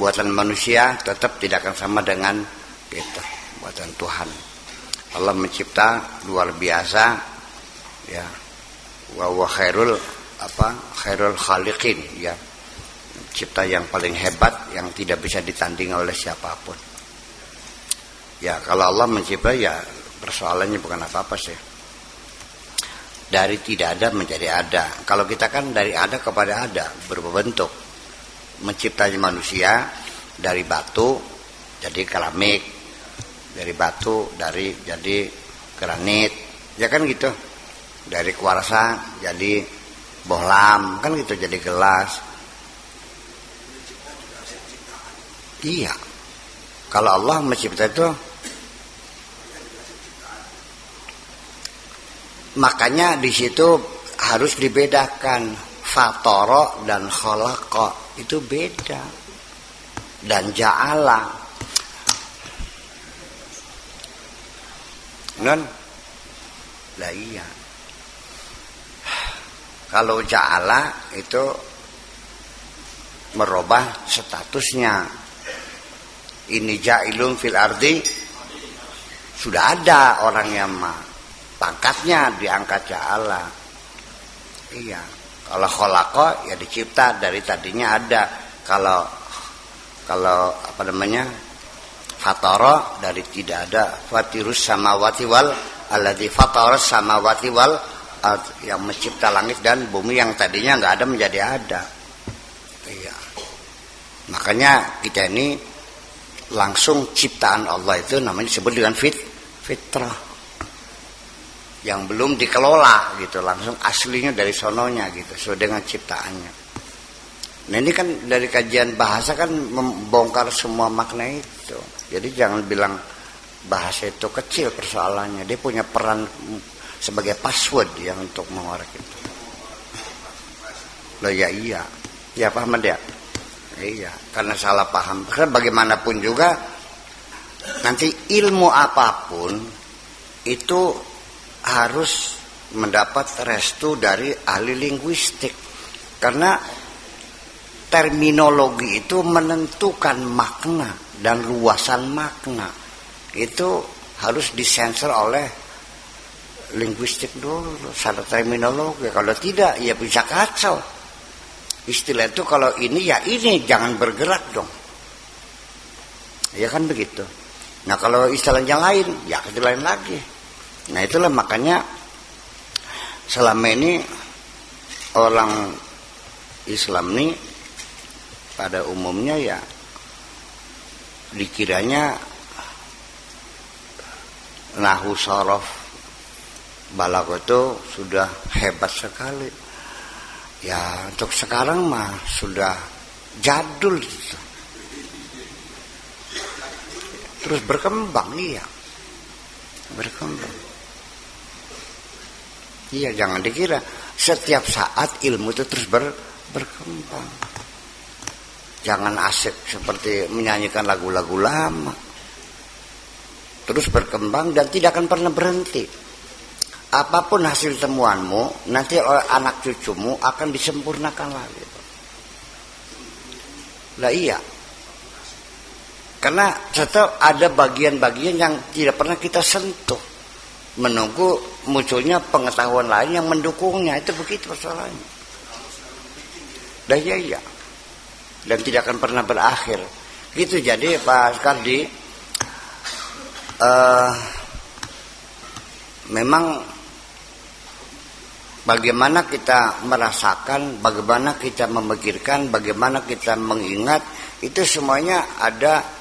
Speaker 1: buatan manusia tetap tidak akan sama dengan kita, buatan Tuhan. Allah mencipta luar biasa, ya. Wa khairul khaliqin, ya. Cipta yang paling hebat yang tidak bisa ditanding oleh siapapun. Ya, kalau Allah mencipta ya persoalannya bukan apa-apa sih. Dari tidak ada menjadi ada. Kalau kita kan dari ada kepada ada, berubah bentuk. Menciptanya manusia dari batu jadi keramik, dari batu jadi granit, ya kan gitu. Dari kuarsa jadi bohlam, kan gitu, jadi gelas. Iya. Kalau Allah mencipta itu, makanya di situ harus dibedakan fatoro dan khalaqa, itu beda. Dan ja'ala. Lah iya. Kalau ja'ala itu merubah statusnya. Ini ja'ilun fil ardi, sudah ada orang yang pangkatnya diangkat ja'ala. Iya. Kalau khalaqa ya dicipta, dari tadinya ada. Kalau apa namanya? Fatara, dari tidak ada. Fatirus samawati wal alladzi fatara samawati wal, yang mencipta langit dan bumi yang tadinya enggak ada menjadi ada. Iya. Makanya kita ini langsung ciptaan Allah itu namanya disebut dengan fitrah. Yang belum dikelola gitu, langsung aslinya dari sononya gitu, sesuai dengan ciptaannya. Nah ini kan dari kajian bahasa kan membongkar semua makna itu. Jadi jangan bilang bahasa itu kecil persoalannya, dia punya peran sebagai password yang untuk mengorek itu. Loh ya iya, ya paham dia? Iya, karena salah paham. Karena bagaimanapun juga nanti ilmu apapun itu harus mendapat restu dari ahli linguistik, karena terminologi itu menentukan makna dan luasan makna itu harus disensor oleh linguistik dulu, secara terminologi. Kalau tidak ya bisa kacau. Istilah itu kalau ini ya ini, jangan bergerak dong. Ya kan begitu. Nah kalau istilah yang lain ya istilah lain lagi. Nah itulah makanya selama ini orang Islam ini pada umumnya ya dikiranya nahwu sorof balaghah itu sudah hebat sekali. Ya untuk sekarang mah sudah jadul gitu. Terus berkembang, iya. Berkembang. Iya, jangan dikira setiap saat ilmu itu terus berkembang. Jangan asik seperti menyanyikan lagu-lagu lama. Terus berkembang dan tidak akan pernah berhenti. Apapun hasil temuanmu, nanti oleh anak cucumu akan disempurnakan lagi. Lah iya. Karena tetap ada bagian-bagian yang tidak pernah kita sentuh. Menunggu munculnya pengetahuan lain yang mendukungnya. Itu begitu persoalannya. Dan iya. Dan tidak akan pernah berakhir. Gitu. Jadi Pak Kardi, memang bagaimana kita merasakan, bagaimana kita memikirkan, bagaimana kita mengingat, itu semuanya ada.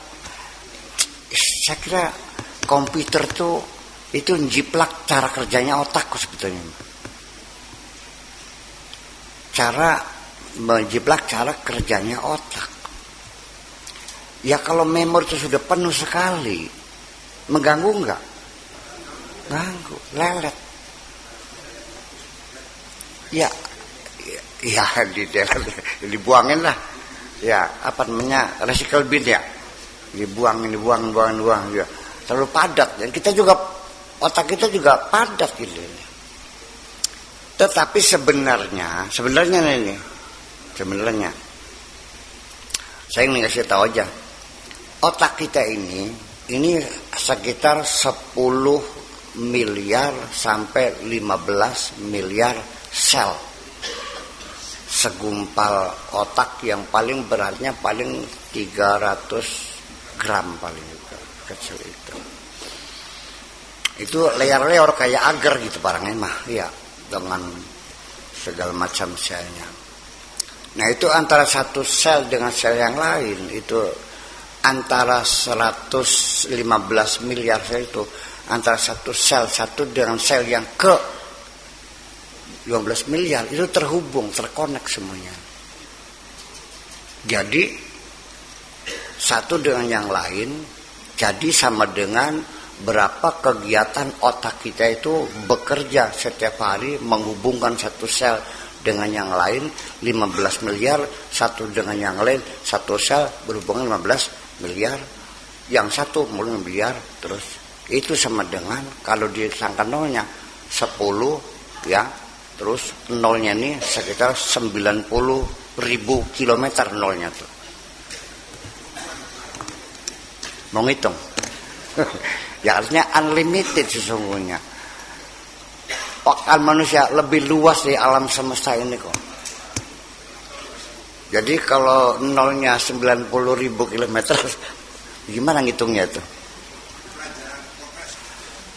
Speaker 1: Saya kira komputer tuh itu njiplak cara kerjanya otakku sebetulnya. Cara menjiplak cara kerjanya otak. Ya kalau memori itu sudah penuh sekali, mengganggu enggak? Ganggu, lelet. Ya dibuangin lah. Ya apa namanya, recycle bin ya. Dibuang ya. Terlalu padat. Dan kita juga otak kita juga padat gitu. Tetapi sebenarnya ini saya ingin kasih tahu aja, otak kita ini sekitar 10 miliar sampai 15 miliar sel. Segumpal otak yang paling beratnya paling 300 gram paling kecil itu. Itu lebar-lebar kayak agar gitu barangnya mah, ya, dengan segala macam selnya. Nah itu antara satu sel dengan sel yang lain itu antara 115 miliar sel itu antara satu sel satu dengan sel yang ke 15 miliar itu terhubung, terkonek semuanya. Jadi satu dengan yang lain jadi sama dengan berapa kegiatan otak kita itu bekerja setiap hari menghubungkan satu sel dengan yang lain 15 miliar, satu dengan yang lain satu sel berhubungan 15 miliar, yang satu 10 miliar, terus itu sama dengan kalau disangkan nolnya 10 ya. Terus nolnya ini sekitar 90.000 kilometer nolnya tuh. Mau ngitung? Ya artinya unlimited sesungguhnya. Otak manusia lebih luas di alam semesta ini kok. Jadi kalau nolnya 90.000 kilometer, gimana ngitungnya itu?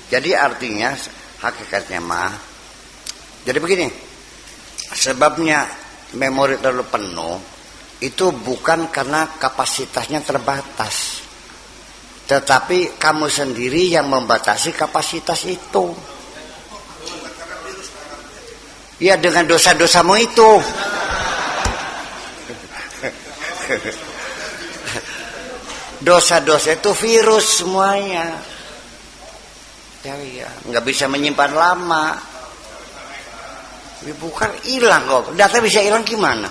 Speaker 1: Jadi artinya hakikatnya mah, jadi begini, sebabnya memori terlalu penuh itu bukan karena kapasitasnya terbatas, tetapi kamu sendiri yang membatasi kapasitas itu. Ya dengan dosa-dosamu itu. Dosa-dosa itu virus semuanya. Ya, nggak bisa menyimpan lama. Bukan hilang kok. Data bisa hilang gimana?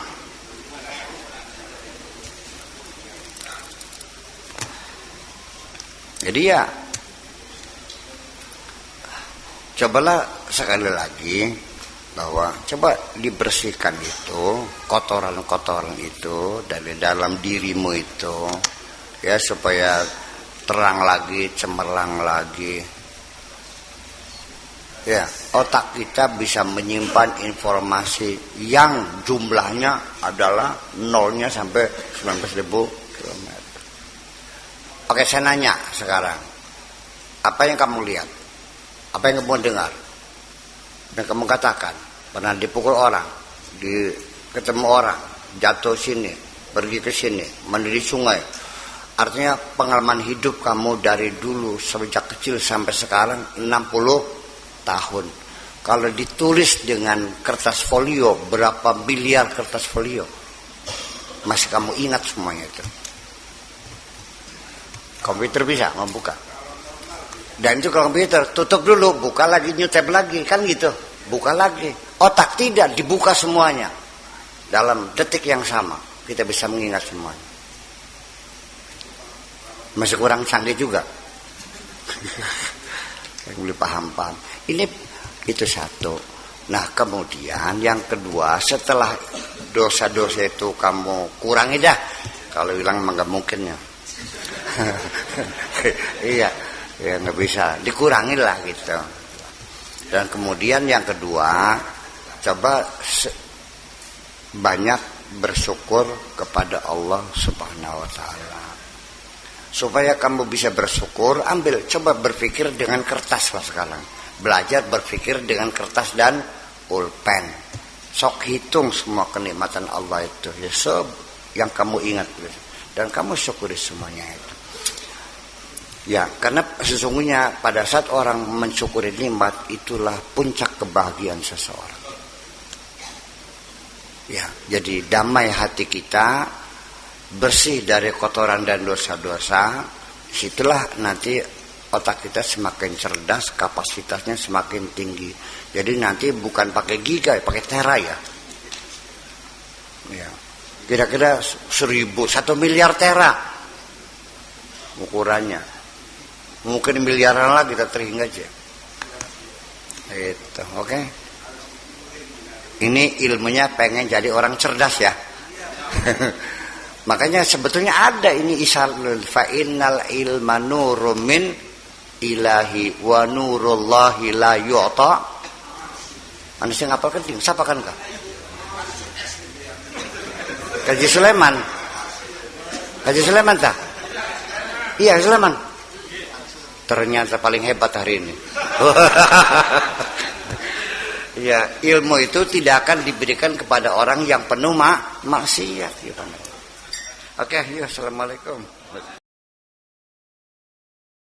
Speaker 1: Jadi ya, cobalah sekali lagi bahwa coba dibersihkan itu kotoran-kotoran itu dari dalam dirimu itu, ya supaya terang lagi, cemerlang lagi. Ya, otak kita bisa menyimpan informasi yang jumlahnya adalah nolnya sampai 19.000 km. Oke, saya nanya sekarang. Apa yang kamu lihat? Apa yang kamu dengar? Dan kamu katakan, pernah dipukul orang, ketemu orang, jatuh sini, pergi ke sini, mandi di sungai. Artinya pengalaman hidup kamu dari dulu sejak kecil sampai sekarang 60 tahun. Kalau ditulis dengan kertas folio, berapa miliar kertas folio, masih kamu ingat semuanya itu. Komputer bisa membuka. Dan itu kalau komputer tutup dulu, buka lagi, new tab lagi, kan gitu. Buka lagi. Otak tidak dibuka semuanya. Dalam detik yang sama kita bisa mengingat semuanya. Masih kurang canggih juga. Yang boleh paham-paham. Ini itu satu. Nah kemudian yang kedua, setelah dosa-dosa itu kamu kurangi dah. Kalau hilang emang gak mungkin ya. Iya, ya nggak bisa. Dikurangi lah gitu. Dan kemudian yang kedua, coba banyak bersyukur kepada Allah Subhanahu Wa Taala. Supaya kamu bisa bersyukur, coba berpikir dengan kertas lah sekarang. Belajar berpikir dengan kertas dan pulpen. Sok hitung semua kenikmatan Allah itu. Ya, yang kamu ingat. Dan kamu syukuri semuanya itu. Ya, karena sesungguhnya pada saat orang mensyukuri nikmat, itulah puncak kebahagiaan seseorang. Ya, jadi damai hati kita, bersih dari kotoran dan dosa-dosa, situlah nanti otak kita semakin cerdas, kapasitasnya semakin tinggi. Jadi nanti bukan pakai giga, pakai tera ya. Ya. Kira-kira 1 miliar tera ukurannya. Mungkin miliaran lagi kita terhingga aja. Itu, oke. Ini ilmunya pengen jadi orang cerdas ya. Makanya sebetulnya ada ini isalul fa innal ilma nurun min ilahi wa nurullahi la yu'ta. Manusia ngapal kenting, siapa kan kah? Haji Sulaiman. Haji Sulaiman tak? Iya, Sulaiman. Ternyata paling hebat hari ini. Ya, ilmu itu tidak akan diberikan kepada orang yang penuh maksiat. Oke, ya, assalamualaikum.